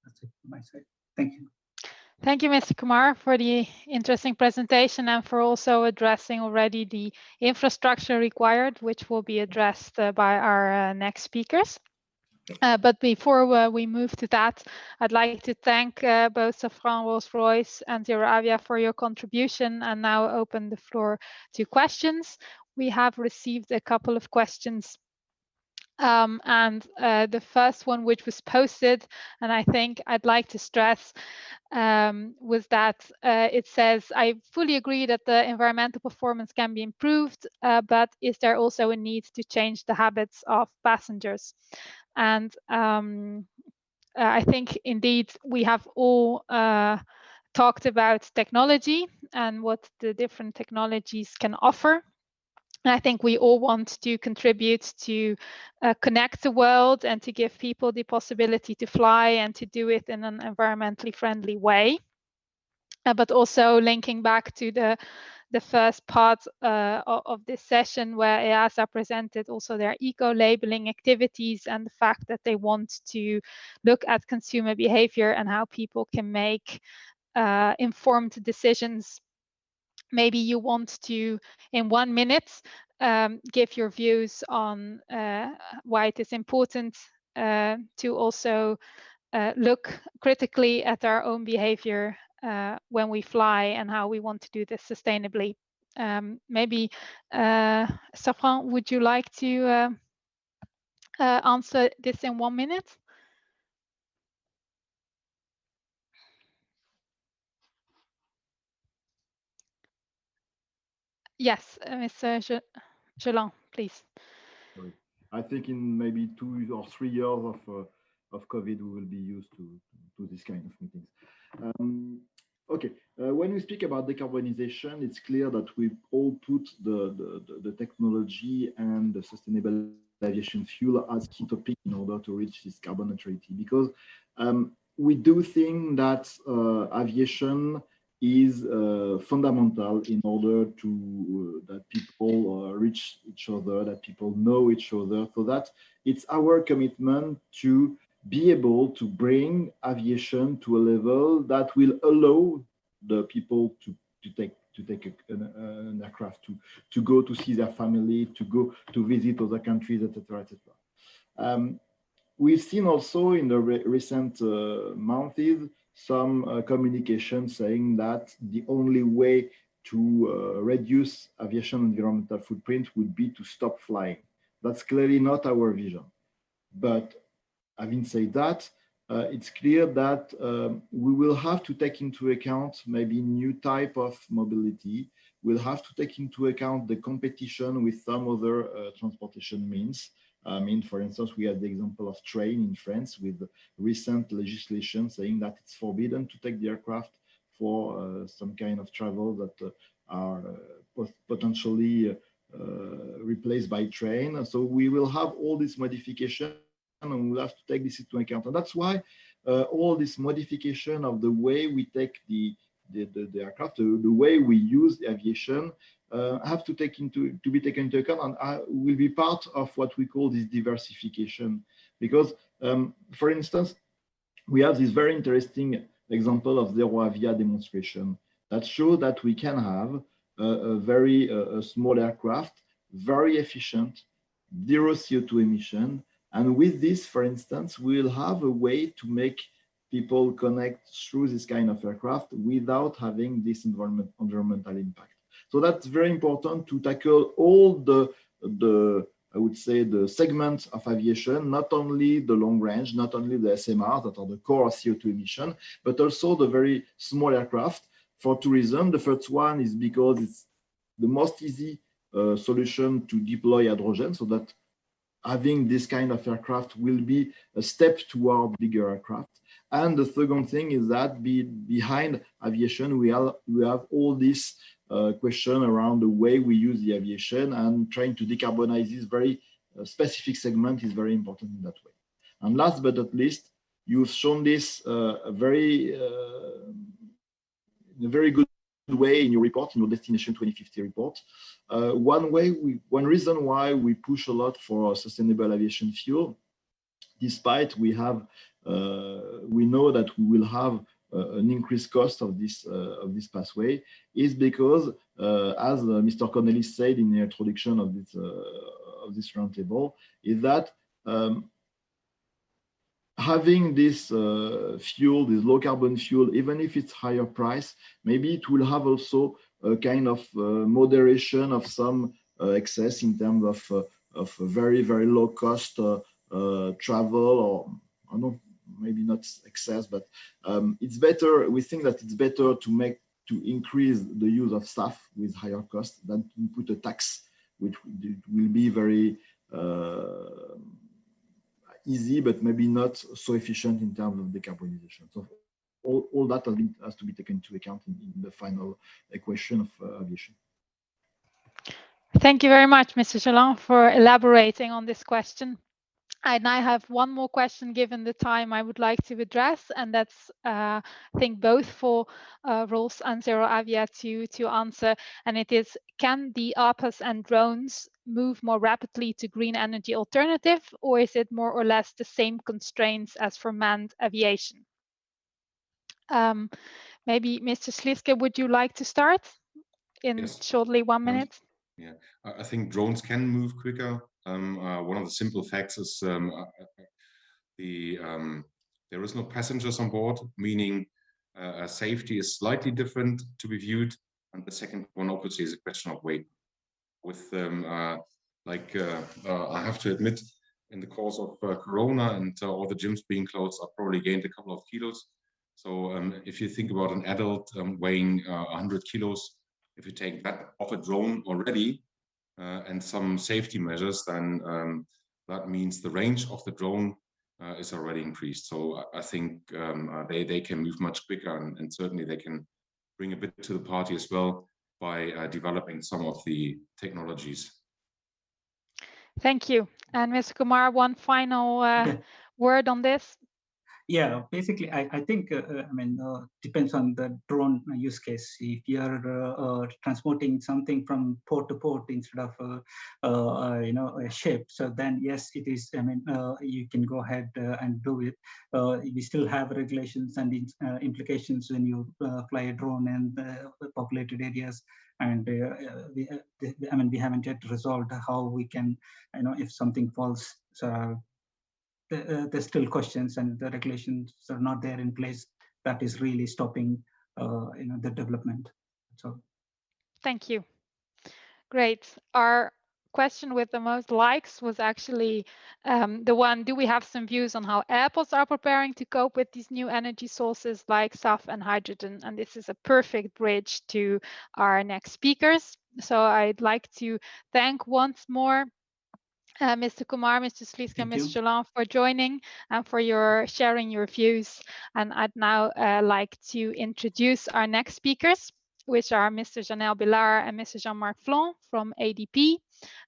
that's it from my side. Thank you. Thank you, Mr. Kumar, for the interesting presentation and for also addressing already the infrastructure required, which will be addressed by our next speakers. But before we move to that, I'd like to thank both Safran, Rolls-Royce and ZeroAvia for your contribution, and now open the floor to questions. We have received a couple of questions. And the first one, which was posted, and I think I'd like to stress, was that it says, I fully agree that the environmental performance can be improved, but is there also a need to change the habits of passengers? And I think indeed we have all talked about technology and what the different technologies can offer. And I think we all want to contribute to connect the world and to give people the possibility to fly and to do it in an environmentally friendly way. But also linking back to the first part of this session, where EASA presented also their eco-labeling activities and the fact that they want to look at consumer behavior and how people can make informed decisions. Maybe you want to, in 1 minute, give your views on why it is important to also look critically at our own behavior when we fly and how we want to do this sustainably. Maybe, Safran, would you like to answer this in 1 minute? Yes, Mr. Gelan, please. Sorry. I think in maybe 2 or 3 years of COVID, we will be used to this kind of meetings. Okay, when we speak about decarbonization, it's clear that we all put the technology and the sustainable aviation fuel as key topic in order to reach this carbon neutrality, because we do think that aviation is fundamental in order to that people reach each other, that people know each other, so that it's our commitment to be able to bring aviation to a level that will allow the people to to take an aircraft to go to see their family, to go to visit other countries, etc., etc. We've seen also in the recent months some communication saying that the only way to reduce aviation environmental footprint would be to stop flying. That's clearly not our vision. But having said that, it's clear that we will have to take into account maybe new type of mobility. We'll have to take into account the competition with some other transportation means. I mean, for instance, we had the example of train in France with recent legislation saying that it's forbidden to take the aircraft for some kind of travel that are potentially replaced by train. So we will have all this modification and we'll have to take this into account. And that's why all this modification of the way we take the aircraft, the way we use the aviation, have to be taken into account and will be part of what we call this diversification. Because, for instance, we have this very interesting example of Zero Avia demonstration that shows that we can have a very small aircraft, very efficient, zero CO2 emission. And with this, for instance, we'll have a way to make people connect through this kind of aircraft without having this environmental impact. So that's very important to tackle all the I would say the segments of aviation, not only the long range, not only the SMR that are the core of CO2 emission, but also the very small aircraft for two reasons. The first one is because it's the most easy solution to deploy hydrogen, so that having this kind of aircraft will be a step toward bigger aircraft. And the second thing is that behind aviation, we have all this question around the way we use the aviation, and trying to decarbonize this very specific segment is very important in that way. And last but not least, you've shown this in a very good way in your report, in your Destination 2050 report. One reason why we push a lot for sustainable aviation fuel, despite we know that we will have an increased cost of this pathway, is because, as Mr. Cornelis said in the introduction of this roundtable, is that having this fuel, this low carbon fuel, even if it's higher price, maybe it will have also a kind of moderation of some excess in terms of very, very low cost travel, or I don't know, maybe not excess, but it's better. We think that it's better to increase the use of SAF with higher cost than to put a tax, which will be very easy, but maybe not so efficient in terms of decarbonization. So all that has to be taken into account in the final equation of aviation. Thank you very much, Mr. Chalin, for elaborating on this question. I have one more question given the time I would like to address, and that's I think both for Rolls and Zero Avia to answer, and it is, can the ARPAs and drones move more rapidly to green energy alternative, or is it more or less the same constraints as for manned aviation? Maybe Mr. Sliske, would you like to start in shortly 1 minute? Yeah, I think drones can move quicker. One of the simple facts is there is no passengers on board, meaning safety is slightly different to be viewed. And the second one, obviously, is a question of weight. With I have to admit, in the course of Corona and all the gyms being closed, I probably gained a couple of kilos. So if you think about an adult weighing 100 kilos, if you take that off a drone already, and some safety measures, then that means the range of the drone is already increased. So I think they can move much quicker, and certainly they can bring a bit to the party as well by developing some of the technologies. Thank you. And Mr. Kumar, one final word on this? Yeah, basically, I think, I mean, depends on the drone use case. If you're transporting something from port to port instead of, you know, a ship, so then yes, it is, I mean, you can go ahead and do it. We still have regulations and implications when you fly a drone in the populated areas. And I mean, we haven't yet resolved how we can, you know, if something falls. So there's still questions and the regulations are not there in place. That is really stopping you know, the development. So Thank you. Great. Our question with the most likes was actually the one, do we have some views on how airports are preparing to cope with these new energy sources like SAF and hydrogen? And this is a perfect bridge to our next speakers. So I'd like to thank once more Mr. Kumar, Mr. Sliska, Mr. Jalan for joining and for your sharing your views. And I'd now like to introduce our next speakers, which are Mr. Janelle Bilar and Mr. Jean-Marc Flon from ADP.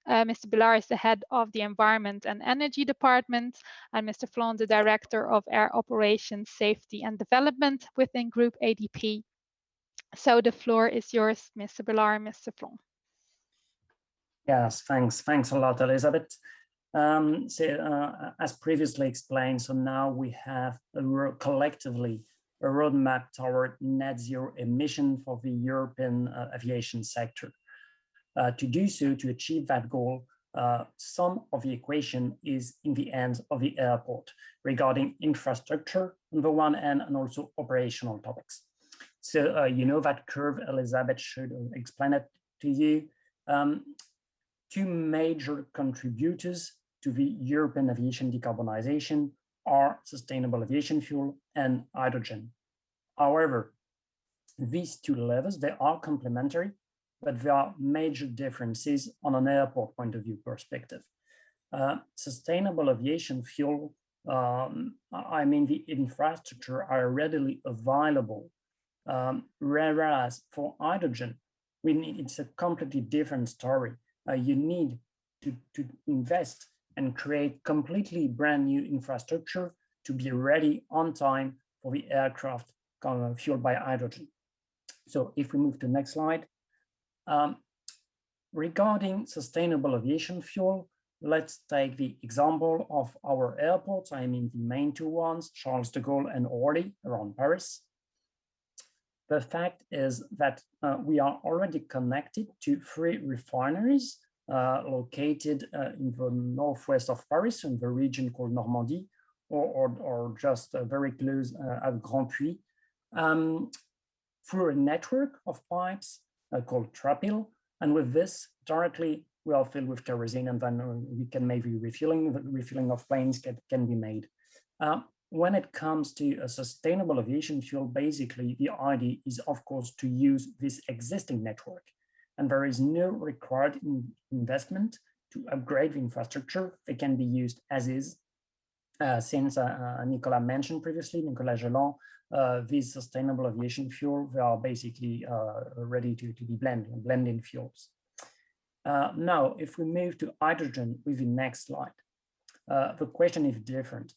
Mr. Bilar is the head of the Environment and Energy Department, and Mr. Flon, the Director of Air Operations, Safety and Development within Group ADP. So the floor is yours, Mr. Bilar and Mr. Flon. Yes, thanks. Thanks a lot, Elizabeth. As previously explained, so now we have collectively a roadmap toward net zero emission for the European aviation sector. To do so, to achieve that goal, some of the equation is in the hands of the airport regarding infrastructure on the one hand and also operational topics. So you know that curve, Elizabeth should explain it to you. Two major contributors to the European aviation decarbonization are sustainable aviation fuel and hydrogen. However, these two levels, they are complementary, but there are major differences on an airport point of view perspective. Sustainable aviation fuel, I mean, the infrastructure are readily available, whereas for hydrogen, it's a completely different story. You need to invest and create completely brand new infrastructure to be ready on time for the aircraft fueled by hydrogen. So if we move to the next slide. Regarding sustainable aviation fuel, let's take the example of our airports. I mean, the main two ones, Charles de Gaulle and Orly around Paris. The fact is that we are already connected to 3 refineries located in the northwest of Paris, in the region called Normandy, or just very close at Grand Puy, through a network of pipes called Trapil. And with this, directly, we are filled with kerosene, and then we can maybe refilling of planes can be made. When it comes to a sustainable aviation fuel, basically the idea is, of course, to use this existing network. And there is no required investment to upgrade the infrastructure. They can be used as is. Since Nicolas mentioned previously, Nicolas Geland, these sustainable aviation fuel, they are basically ready to be blending fuels. Now, if we move to hydrogen with the next slide, the question is different.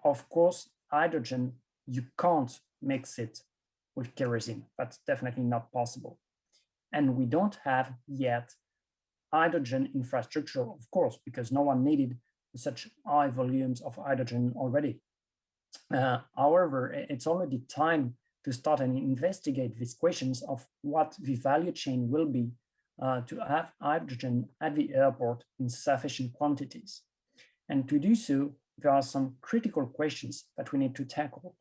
Of course, hydrogen, you can't mix it with kerosene. That's definitely not possible. And we don't have yet hydrogen infrastructure, of course, because no one needed such high volumes of hydrogen already. However, it's already time to start and investigate these questions of what the value chain will be to have hydrogen at the airport in sufficient quantities. And to do so, there are some critical questions that we need to tackle,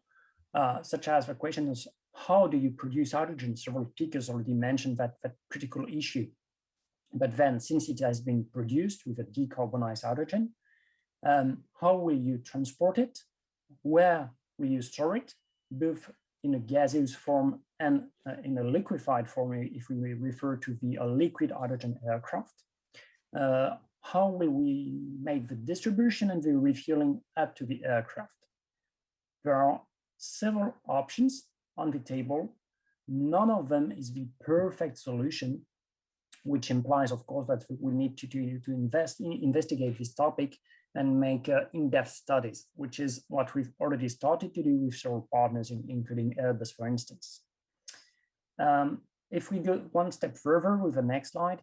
such as the question is, how do you produce hydrogen? Several speakers already mentioned that critical issue. But then, since it has been produced with a decarbonized hydrogen, how will you transport it? Where will you store it? Both in a gaseous form and in a liquefied form, if we refer to the liquid hydrogen aircraft. How will we make the distribution and the refueling up to the aircraft? There are several options on the table. None of them is the perfect solution, which implies, of course, that we need to investigate this topic and make in-depth studies, which is what we've already started to do with several partners, including Airbus, for instance. If we go one step further with the next slide,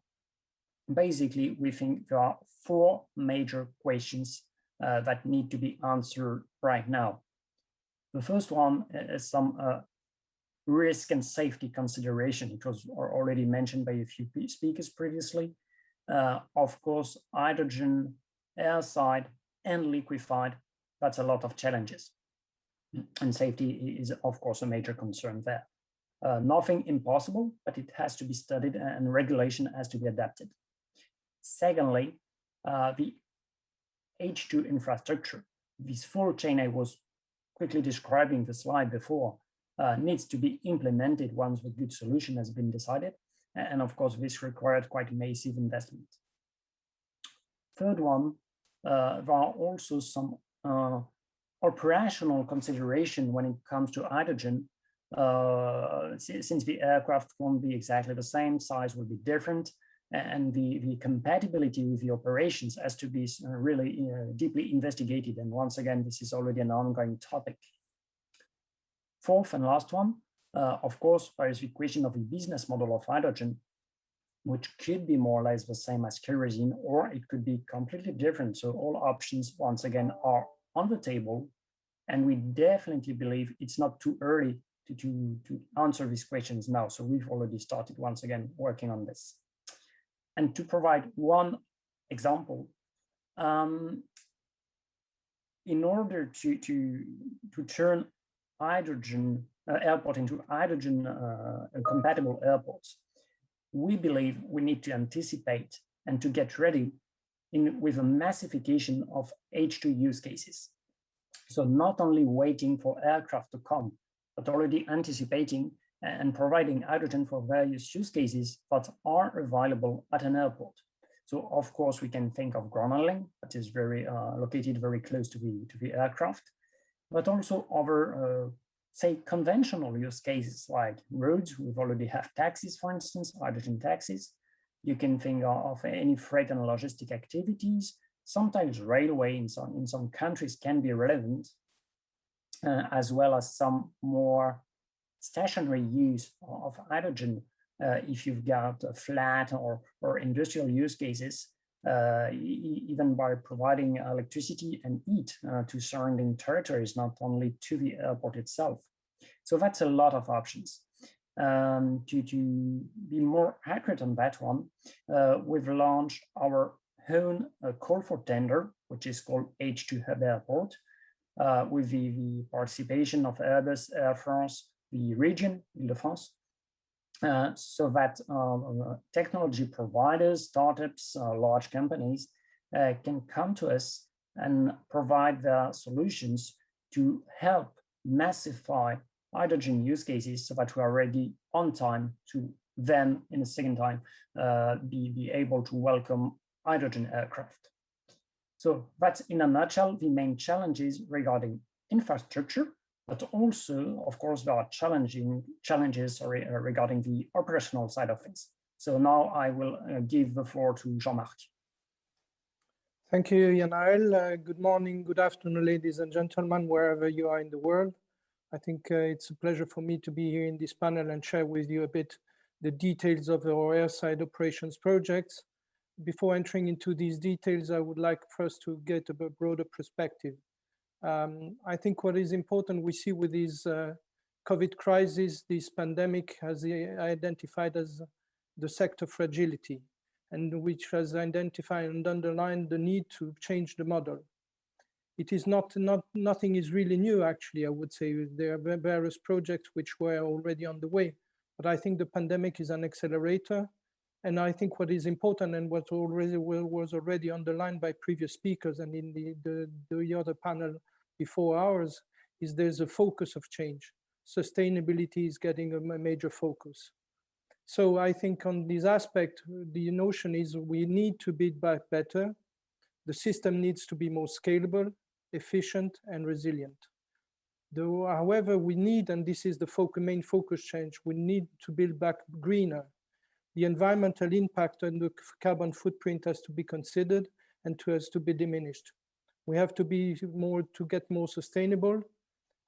basically, we think there are 4 major questions that need to be answered right now. The first one is some risk and safety consideration. It was already mentioned by a few speakers previously. Of course, hydrogen, airside, and liquefied, that's a lot of challenges. And safety is, of course, a major concern there. Nothing impossible, but it has to be studied and regulation has to be adapted. Secondly, the H2 infrastructure, this full chain I was quickly describing the slide before, needs to be implemented once the good solution has been decided. And of course, this required quite massive investment. Third one, there are also some operational consideration when it comes to hydrogen. Since the aircraft won't be exactly the same, size will be different, and the compatibility with the operations has to be really deeply investigated. And once again, this is already an ongoing topic. Fourth and last one, of course, there is the question of the business model of hydrogen, which could be more or less the same as kerosene, or it could be completely different. So all options, once again, are on the table. And we definitely believe it's not too early to answer these questions now. So we've already started, once again, working on this. And to provide one example, in order to turn hydrogen airport into hydrogen compatible airports, we believe we need to anticipate and to get ready with a massification of H2 use cases. So not only waiting for aircraft to come, but already anticipating and providing hydrogen for various use cases that are available at an airport. So of course we can think of ground handling, that is very located very close to the aircraft, but also other say conventional use cases like roads. We've already have taxis, for instance, hydrogen taxis. You can think of any freight and logistic activities. Sometimes railway in some countries can be relevant, as well as some more stationary use of hydrogen. If you've got a flat or industrial use cases, even by providing electricity and heat to surrounding territories, not only to the airport itself. So that's a lot of options. To be more accurate on that one, we've launched our own call for tender, which is called H2 Hub Airport, with the participation of Airbus, Air France, the region, Île-de-France, so that technology providers, startups, large companies can come to us and provide their solutions to help massify hydrogen use cases so that we are ready on time to then, in a second time, be able to welcome hydrogen aircraft. So that's in a nutshell the main challenges regarding infrastructure, but also, of course, there are challenges regarding the operational side of things. So now I will give the floor to Jean-Marc. Thank you, Yanael. Good morning, good afternoon, ladies and gentlemen, wherever you are in the world. I think it's a pleasure for me to be here in this panel and share with you a bit the details of our airside operations projects. Before entering into these details, I would like first to get a broader perspective. I think what is important we see with this COVID crisis, this pandemic has identified as the sector fragility, and which has identified and underlined the need to change the model. It is nothing is really new, actually, I would say. There are various projects which were already on the way, but I think the pandemic is an accelerator. And I think what is important and what was already underlined by previous speakers and in the other panel before ours is there's a focus of change. Sustainability is getting a major focus. So I think on this aspect, the notion is we need to build back better. The system needs to be more scalable, efficient, and resilient. Though, however, we need, and this is the main focus change, we need to build back greener. The environmental impact and the carbon footprint has to be considered and has to be diminished. We have to be to get more sustainable.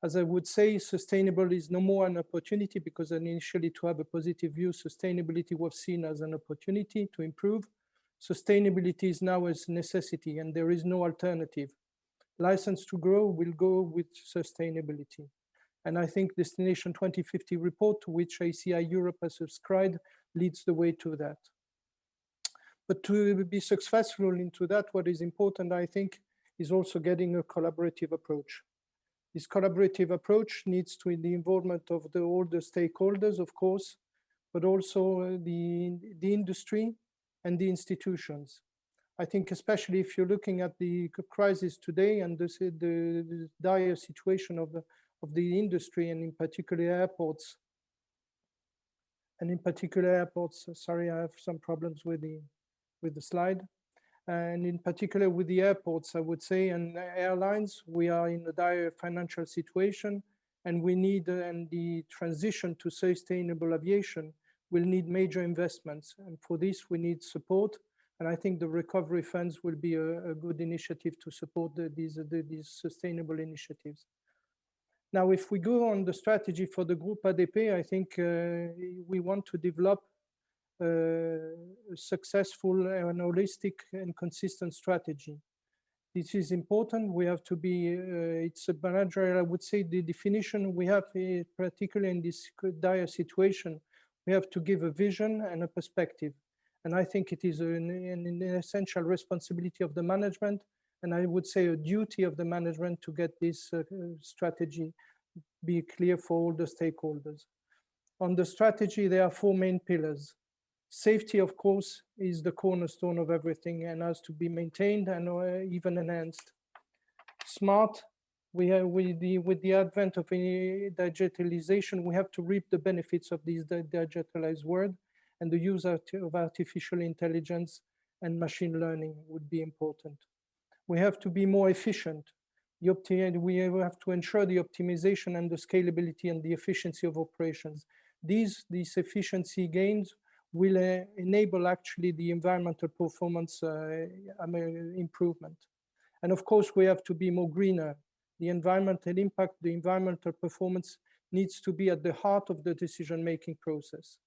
As I would say, sustainable is no more an opportunity, because initially, to have a positive view, sustainability was seen as an opportunity to improve. Sustainability is now a necessity, and there is no alternative. License to grow will go with sustainability. And I think Destination 2050 report, to which ACI Europe has subscribed, leads the way to that. But to be successful into that, what is important, I think, is also getting a collaborative approach. This collaborative approach needs to the involvement of all the stakeholders, of course, but also the industry and the institutions. I think especially if you're looking at the crisis today and the dire situation of the industry, and in particular airports. Sorry, I have some problems with the slide. And in particular with the airports, I would say, and airlines, we are in a dire financial situation, and we need, and the transition to sustainable aviation will need major investments. And for this, we need support. And I think the recovery funds will be a good initiative to support these sustainable initiatives. Now, if we go on the strategy for the Group ADP, I think we want to develop a successful and holistic and consistent strategy. This is important. We have to be, it's a managerial, I would say, the definition we have, particularly in this dire situation, we have to give a vision and a perspective. And I think it is an essential responsibility of the management, and I would say a duty of the management to get this strategy be clear for all the stakeholders. On the strategy, there are four main pillars. Safety, of course, is the cornerstone of everything and has to be maintained and even enhanced. Smart, with the advent of digitalization, we have to reap the benefits of this digitalized world, and the use of artificial intelligence and machine learning would be important. We have to be more efficient. We have to ensure the optimization and the scalability and the efficiency of operations. These efficiency gains will enable actually the environmental performance improvement. And of course, we have to be more greener. The environmental impact, the environmental performance needs to be at the heart of the decision-making process.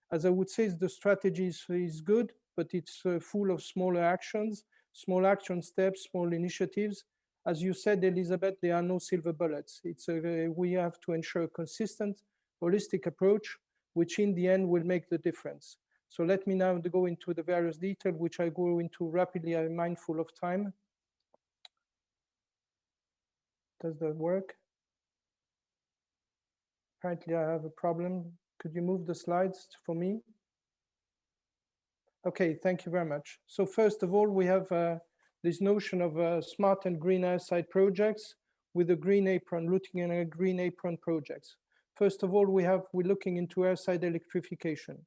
As I would say, the strategy is good, but it's full of smaller actions, small action steps, small initiatives. As you said, Elizabeth, there are no silver bullets. We have to ensure a consistent, holistic approach, which in the end will make the difference. So let me now go into the various details, which I go into rapidly. I'm mindful of time. Does that work? Apparently I have a problem. Could you move the slides for me? Okay, thank you very much. So first of all, we have this notion of smart and green airside projects with a green apron, looking at a green apron projects. First of all, we're looking into airside electrification.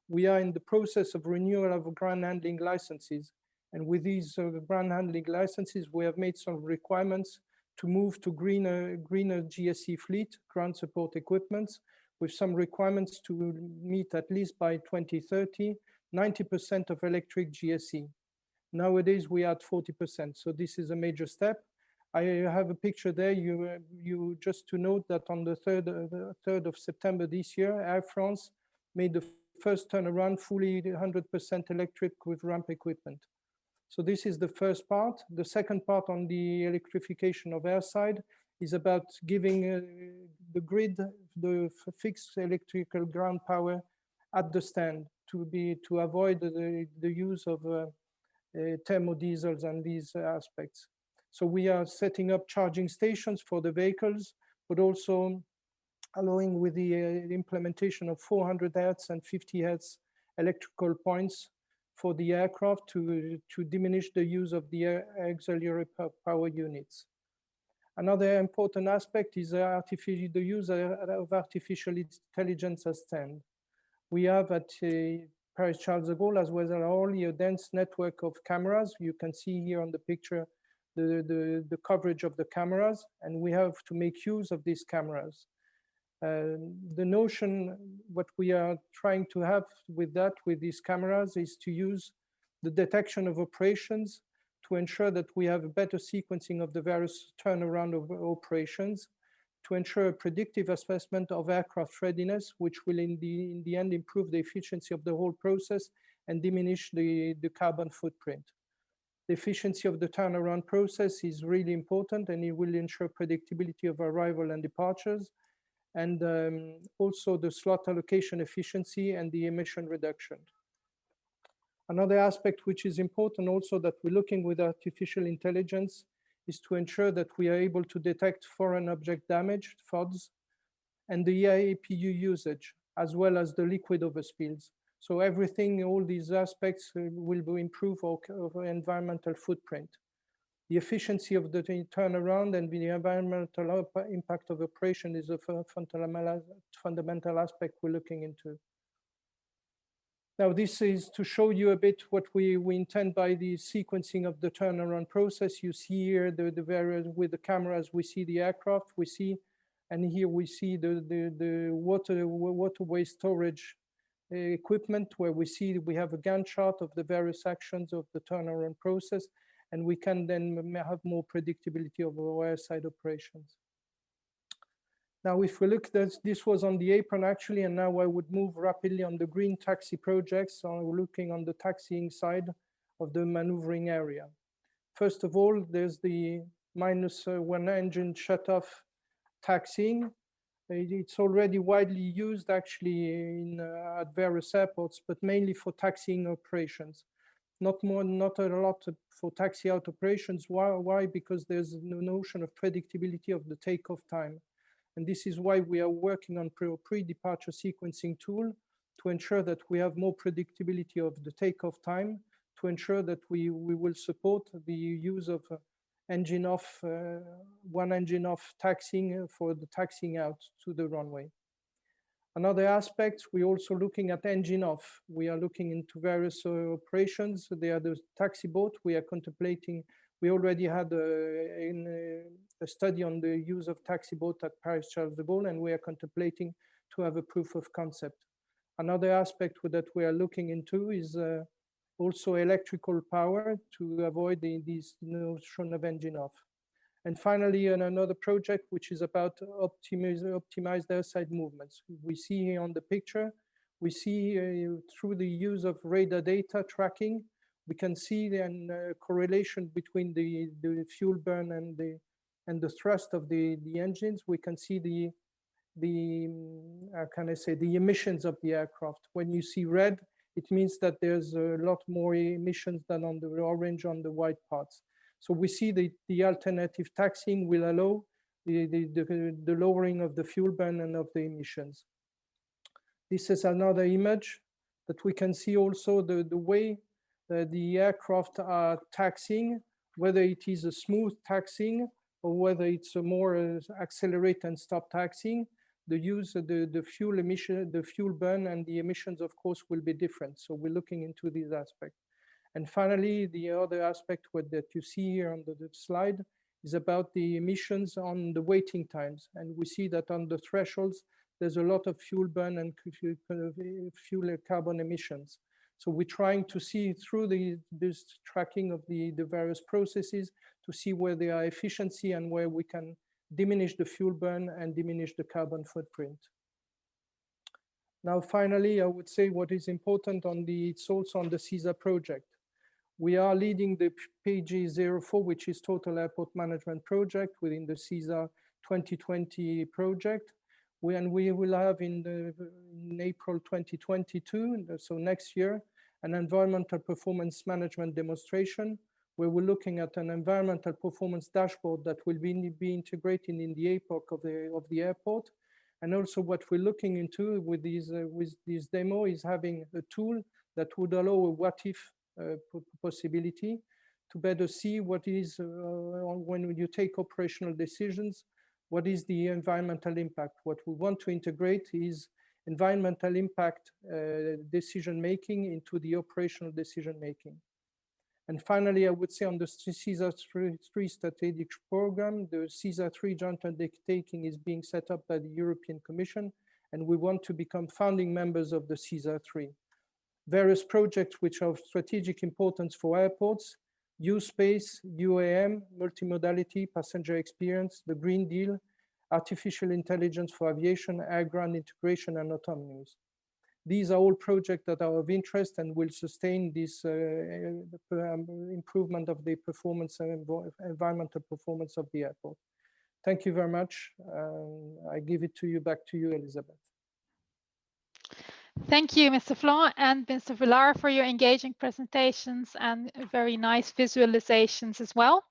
We are in the process of renewal of ground handling licenses. And with these ground handling licenses, we have made some requirements to move to greener GSE fleet, ground support equipments, with some requirements to meet at least by 2030, 90% of electric GSE. Nowadays, we are at 40%. So this is a major step. I have a picture there. You just to note that on the 3rd of September this year, Air France made the first turnaround fully 100% electric with ramp equipment. So this is the first part. The second part on the electrification of airside is about giving the grid the fixed electrical ground power at the stand to avoid the use of thermodiesels and these aspects. So we are setting up charging stations for the vehicles, but also allowing with the implementation of 400 Hertz and 50 Hertz electrical points for the aircraft to diminish the use of the auxiliary power units. Another important aspect is the use of artificial intelligence as stand. We have at Paris Charles de Gaulle, as well as only a dense network of cameras. You can see here on the picture the coverage of the cameras, and we have to make use of these cameras. The notion, what we are trying to have with that, with these cameras, is to use the detection of operations to ensure that we have a better sequencing of the various turnaround of operations, to ensure a predictive assessment of aircraft readiness, which will in the end improve the efficiency of the whole process and diminish the carbon footprint. The efficiency of the turnaround process is really important, and it will ensure predictability of arrival and departures, and also the slot allocation efficiency and the emission reduction. Another aspect which is important also that we're looking with artificial intelligence is to ensure that we are able to detect foreign object damage, FODs, and the APU usage, as well as the liquid overspills. So everything, all these aspects will improve our environmental footprint. The efficiency of the turnaround and the environmental impact of operation is a fundamental aspect we're looking into. Now, this is to show you a bit what we intend by the sequencing of the turnaround process. You see here the various, with the cameras, we see the aircraft, we see, and here we see the waterway storage equipment, where we have a Gantt chart of the various actions of the turnaround process, and we can then have more predictability of our airside operations. Now, if we look, this was on the apron actually, and now I would move rapidly on the green taxi projects. So we're looking on the taxiing side of the maneuvering area. First of all, there's the -1 engine shut-off taxiing. It's already widely used actually at various airports, but mainly for taxiing operations. Not a lot for taxi out operations. Why? Because there's no notion of predictability of the takeoff time. And this is why we are working on pre-departure sequencing tool to ensure that we have more predictability of the takeoff time, to ensure that we will support the use of engine off, one engine off taxiing for the taxiing out to the runway. Another aspect, we're also looking at engine off. We are looking into various operations. They are the taxi boat. We are contemplating, we already had a study on the use of taxi boat at Paris Charles de Gaulle, and we are contemplating to have a proof of concept. Another aspect that we are looking into is also electrical power to avoid this notion of engine off. And finally, another project which is about optimized airside movements. We see here on the picture, we see through the use of radar data tracking, we can see the correlation between the fuel burn and the thrust of the engines. We can see the emissions of the aircraft. When you see red, it means that there's a lot more emissions than on the orange on the white parts. So we see the alternative taxiing will allow the lowering of the fuel burn and of the emissions. This is another image that we can see also the way the aircraft are taxiing, whether it is a smooth taxiing or whether it's a more accelerate and stop taxiing. The use of the fuel emission, the fuel burn and the emissions, of course, will be different. So we're looking into these aspects. And finally, the other aspect that you see here on the slide is about the emissions on the waiting times. And we see that on the thresholds, there's a lot of fuel burn and fuel carbon emissions. So we're trying to see through this tracking of the various processes to see where there are efficiency and where we can diminish the fuel burn and diminish the carbon footprint. Now, finally, I would say what is important it's also on the CESA project. We are leading the PG04, which is Total Airport Management Project within the CESA 2020 project. We will have in April 2022, so next year, an environmental performance management demonstration where we're looking at an environmental performance dashboard that will be integrated in the APOC of the airport. And also what we're looking into with this demo is having a tool that would allow a what-if possibility to better see what is, when you take operational decisions, what is the environmental impact. What we want to integrate is environmental impact decision-making into the operational decision-making. And finally, I would say on the CESAR 3 strategic program, the CESAR 3 joint undertaking is being set up by the European Commission, and we want to become founding members of the CESAR 3. Various projects which are of strategic importance for airports, U-Space, UAM, multimodality, passenger experience, the Green Deal, artificial intelligence for aviation, air-ground integration, and autonomous. These are all projects that are of interest and will sustain this improvement of the performance and environmental performance of the airport. Thank you very much. I give it to you, back to you, Elizabeth. Thank you, Mr. Flon and Mr. Villar, for your engaging presentations and very nice visualizations as well.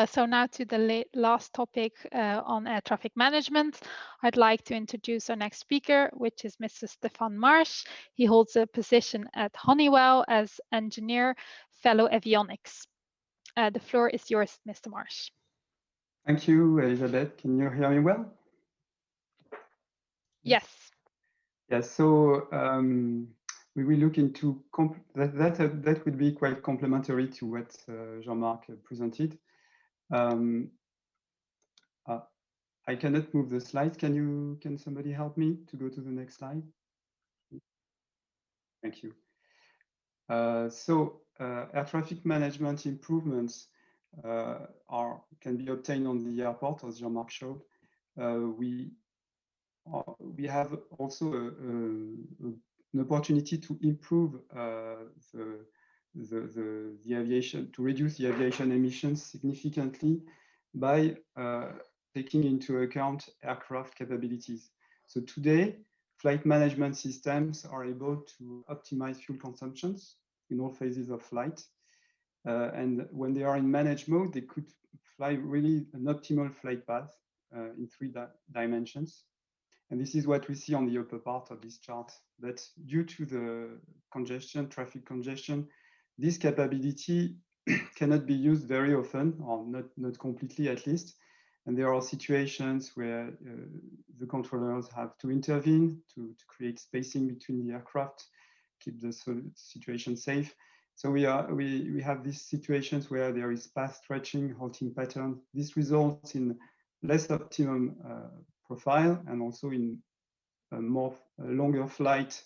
So now to the last topic on air traffic management. I'd like to introduce our next speaker, which is Mr. Stefan Marsh. He holds a position at Honeywell as Engineer Fellow Avionics. The floor is yours, Mr. Marsh. Thank you, Elizabeth. Can you hear me well? Yes. Yes, so we will look into, that would be quite complementary to what Jean-Marc presented. I cannot move the slides. Can somebody help me to go to the next slide? Thank you. Air traffic management improvements can be obtained on the airport, as Jean-Marc showed. We have also an opportunity to improve the aviation, to reduce the aviation emissions significantly by taking into account aircraft capabilities. So today, flight management systems are able to optimize fuel consumptions in all phases of flight. And when they are in managed mode, they could fly really an optimal flight path in 3 dimensions. And this is what we see on the upper part of this chart, that due to the congestion, traffic congestion, this capability cannot be used very often, or not completely at least. And there are situations where the controllers have to intervene to create spacing between the aircraft, keep the situation safe. So we have these situations where there is path stretching, halting pattern. This results in less optimum profile and also in a longer flight,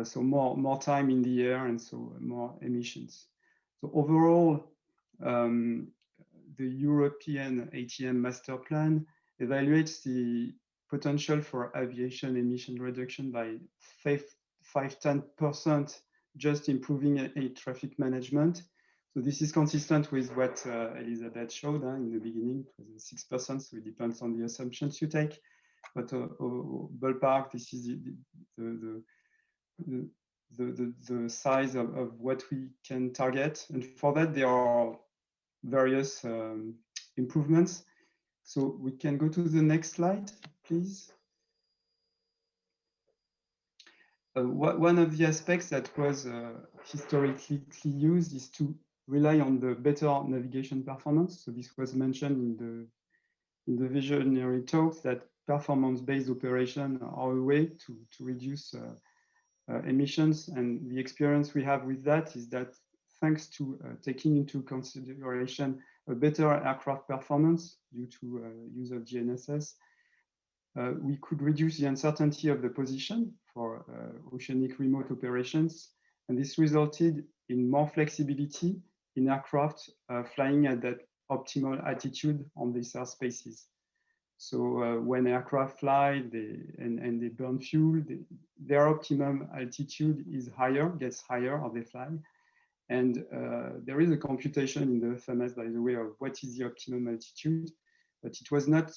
so more time in the air and so more emissions. So overall, the European ATM master plan evaluates the potential for aviation emission reduction by 5–10%, just improving air traffic management. So this is consistent with what Elizabeth showed in the beginning. It was 6%, so it depends on the assumptions you take. But ballpark, this is the size of what we can target. And for that, there are various improvements. So we can go to the next slide, please. One of the aspects that was historically used is to rely on the better navigation performance. So this was mentioned in the visionary talks, that performance-based operations are a way to reduce emissions. And the experience we have with that is that thanks to taking into consideration a better aircraft performance due to use of GNSS, we could reduce the uncertainty of the position for oceanic remote operations. And this resulted in more flexibility in aircraft flying at that optimal altitude on these airspaces. So when aircraft fly and they burn fuel, their optimum altitude is higher, gets higher, or they fly. And there is a computation in the FMS, by the way, of what is the optimum altitude, but it was not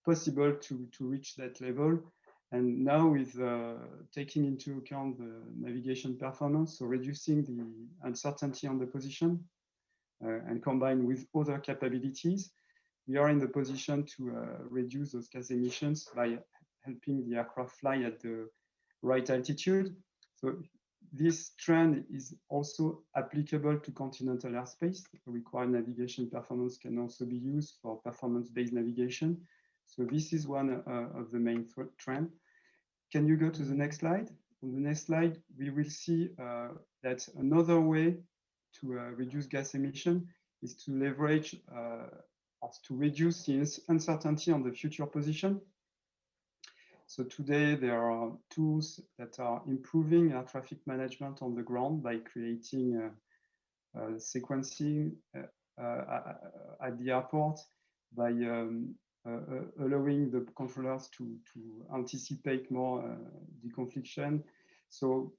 possible to reach that level. And now with taking into account the navigation performance, so reducing the uncertainty on the position and combined with other capabilities, we are in the position to reduce those gas emissions by helping the aircraft fly at the right altitude. So this trend is also applicable to continental airspace. Required navigation performance can also be used for performance-based navigation. So this is one of the main trends. Can you go to the next slide? On the next slide, we will see that another way to reduce gas emission is to leverage or to reduce the uncertainty on the future position. So today there are tools that are improving air traffic management on the ground by creating sequencing at the airport, by allowing the controllers to anticipate more deconfliction. So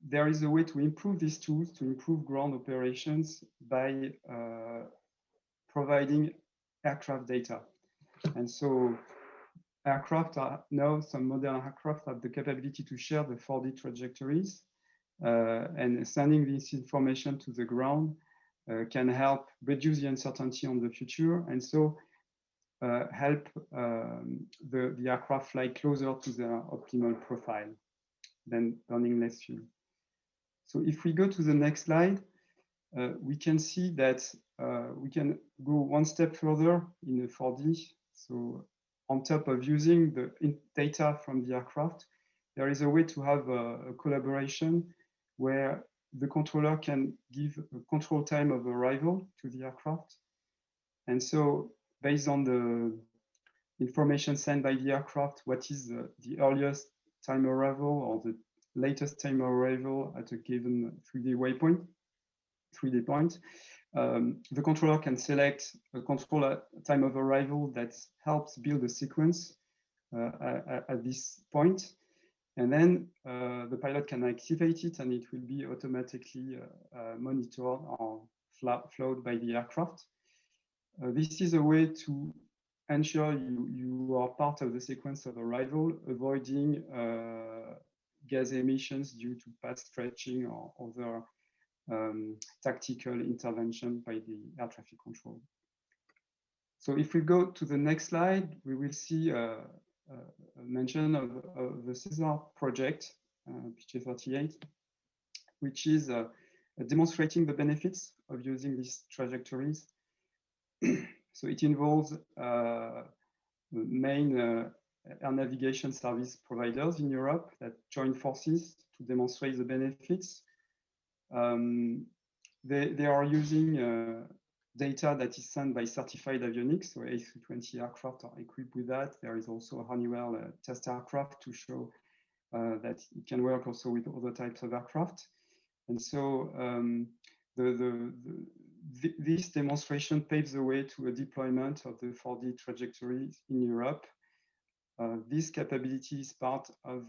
there is a way to improve these tools, to improve ground operations by providing aircraft data. And so aircraft are now, some modern aircraft have the capability to share the 4D trajectories, and sending this information to the ground can help reduce the uncertainty on the future, and so help the aircraft fly closer to their optimal profile than burning less fuel. So if we go to the next slide, we can see that we can go one step further in the 4D. So on top of using the data from the aircraft, there is a way to have a collaboration where the controller can give a control time of arrival to the aircraft. And so based on the information sent by the aircraft, what is the earliest time arrival or the latest time arrival at a given 3D waypoint, 3D point, the controller can select a control time of arrival that helps build a sequence at this point. And then the pilot can activate it and it will be automatically monitored or flowed by the aircraft. This is a way to ensure you are part of the sequence of arrival, avoiding gas emissions due to path stretching or other tactical intervention by the air traffic control. So if we go to the next slide, we will see a mention of the CESAR project, PJ38, which is demonstrating the benefits of using these trajectories. So it involves the main air navigation service providers in Europe that join forces to demonstrate the benefits. They are using data that is sent by certified avionics, so A320 aircraft are equipped with that. There is also a Honeywell test aircraft to show that it can work also with other types of aircraft. And so this demonstration paves the way to a deployment of the 4D trajectories in Europe. This capability is part of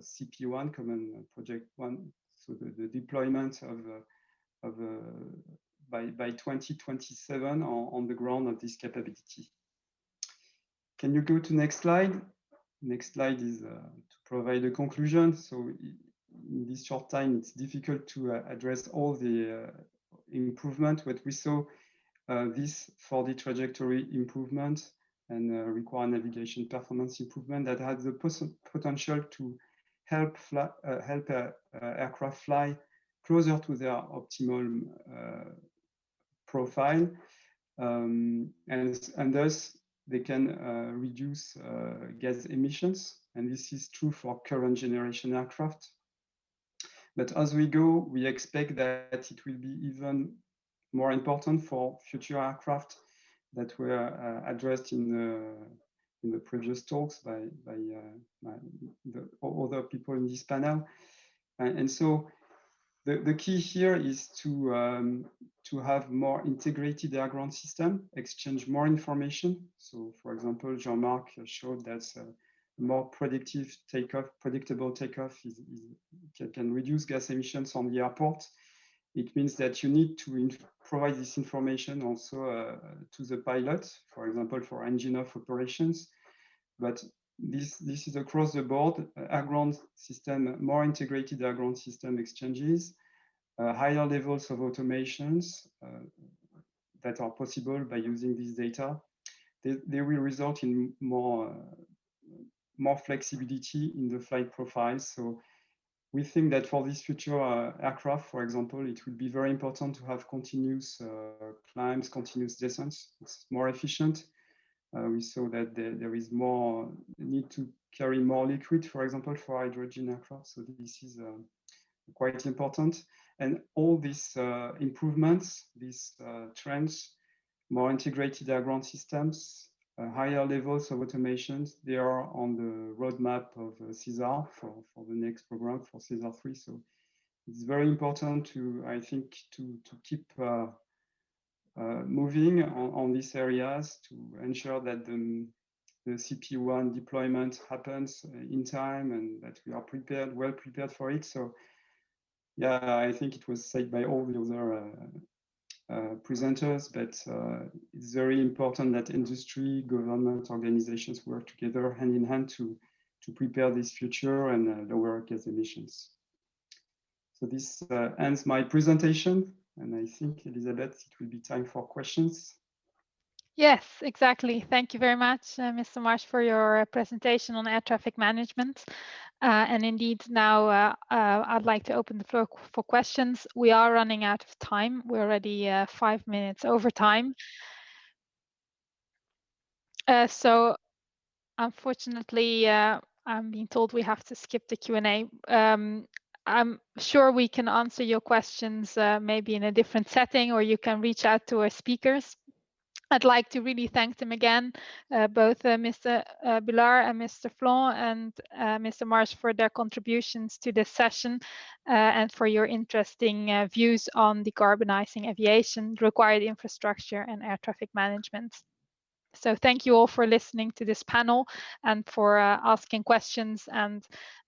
CP1, Common Project 1, so the deployment of by 2027 on the ground of this capability. Can you go to next slide? Next slide is to provide a conclusion. So in this short time, it's difficult to address all the improvement, but we saw this 4D trajectory improvement and require navigation performance improvement that has the potential to help aircraft fly closer to their optimal profile, and thus they can reduce gas emissions. And this is true for current generation aircraft. But as we go, we expect that it will be even more important for future aircraft that were addressed in the previous talks by the other people in this panel. And so the key here is to have more integrated air ground system, exchange more information. So for example, Jean-Marc showed that more predictable takeoff can reduce gas emissions on the airport. It means that you need to provide this information also to the pilot, for example, for engine off operations. But this is across the board, air ground system, more integrated air ground system exchanges, higher levels of automations that are possible by using this data. They will result in more flexibility in the flight profiles. So we think that for this future aircraft, for example, it will be very important to have continuous climbs, continuous descents. It's more efficient. We saw that there is more need to carry more liquid, for example, for hydrogen aircraft. So this is quite important. And all these improvements, these trends, more integrated air ground systems, higher levels of automations, they are on the roadmap of CESAR for the next program, for CESAR 3. So it's very important to, I think, to keep moving on these areas to ensure that the CP1 deployment happens in time and that we are prepared, well prepared for it. So yeah, I think it was said by all the other presenters, but it's very important that industry, government, organizations work together hand in hand to prepare this future and lower gas emissions. So this ends my presentation, and I think, Elizabeth, it will be time for questions. Yes, exactly. Thank you very much, Mr. Marsh, for your presentation on air traffic management. And indeed, now I'd like to open the floor for questions. We are running out of time. We're already 5 minutes over time. So unfortunately, I'm being told we have to skip the Q&A. I'm sure we can answer your questions maybe in a different setting, or you can reach out to our speakers. I'd like to really thank them again, both Mr. Billard and Mr. Flon and Mr. Marsh for their contributions to this session and for your interesting views on decarbonizing aviation, required infrastructure and air traffic management. So thank you all for listening to this panel and for asking questions. And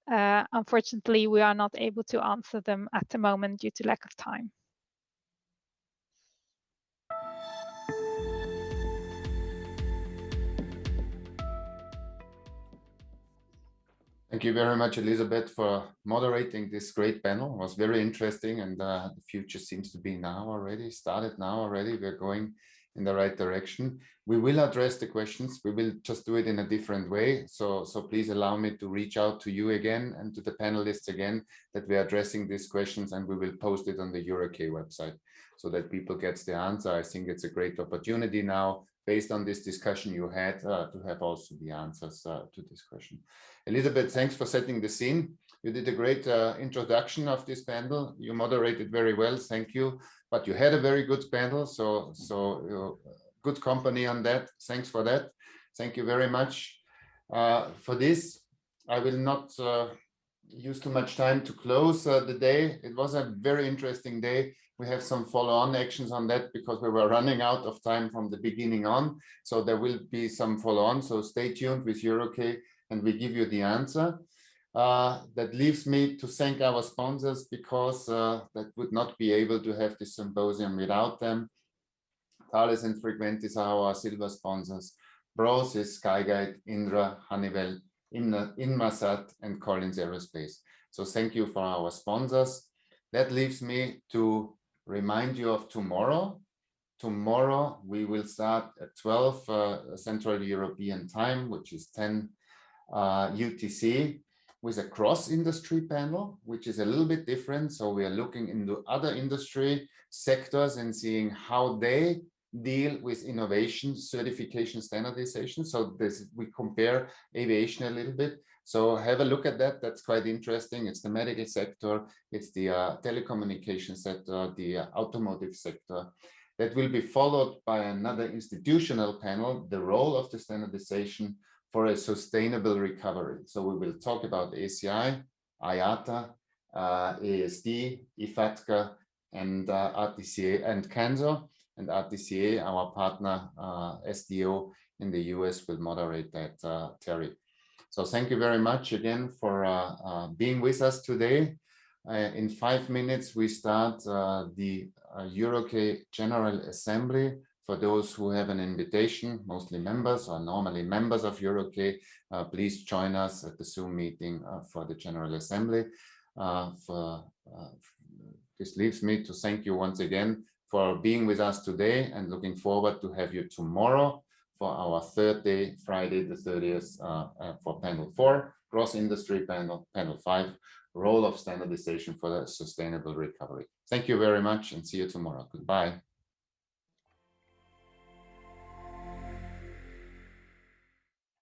unfortunately, we are not able to answer them at the moment due to lack of time. Thank you very much, Elizabeth, for moderating this great panel. It was very interesting, and the future seems to be now already, started now already. We're going in the right direction. We will address the questions. We will just do it in a different way. So please allow me to reach out to you again and to the panelists again that we're addressing these questions, and we will post it on the EUROCAE website so that people get the answer. I think it's a great opportunity now, based on this discussion you had, to have also the answers to this question. Elizabeth, thanks for setting the scene. You did a great introduction of this panel. You moderated very well, thank you. But you had a very good panel, so good company on that. Thanks for that. Thank you very much. For this, I will not use too much time to close the day. It was a very interesting day. We have some follow-on actions on that because we were running out of time from the beginning on. So there will be some follow-on. So stay tuned with EUROCAE and we give you the answer. That leaves me to thank our sponsors because that would not be able to have this symposium without them. Thales and Frequentis are our silver sponsors. Bronze is Skyguide, Indra, Honeywell, Inmarsat, and Collins Aerospace. So thank you for our sponsors. That leaves me to remind you of tomorrow. Tomorrow we will start at 12 Central European time, which is 10 UTC, with a cross-industry panel, which is a little bit different. So we are looking into other industry sectors and seeing how they deal with innovation, certification, standardization. So we compare aviation a little bit. So have a look at that. That's quite interesting. It's the medical sector, it's the telecommunication sector, the automotive sector. That will be followed by another institutional panel, the role of the standardization for a sustainable recovery. So we will talk about ACI, IATA, ASD, IFATCA, and RTCA and CANSO. And RTCA, our partner SDO in the US, will moderate that, Terry. So thank you very much again for being with us today. In 5 minutes, we start the EUROCAE General Assembly. For those who have an invitation, mostly members or normally members of EUROCAE, please join us at the Zoom meeting for the General Assembly. This leaves me to thank you once again for being with us today and looking forward to have you tomorrow for our third day, Friday the 30th, for panel 4, cross-industry panel, panel 5, role of standardization for the sustainable recovery. Thank you very much and see you tomorrow. Goodbye.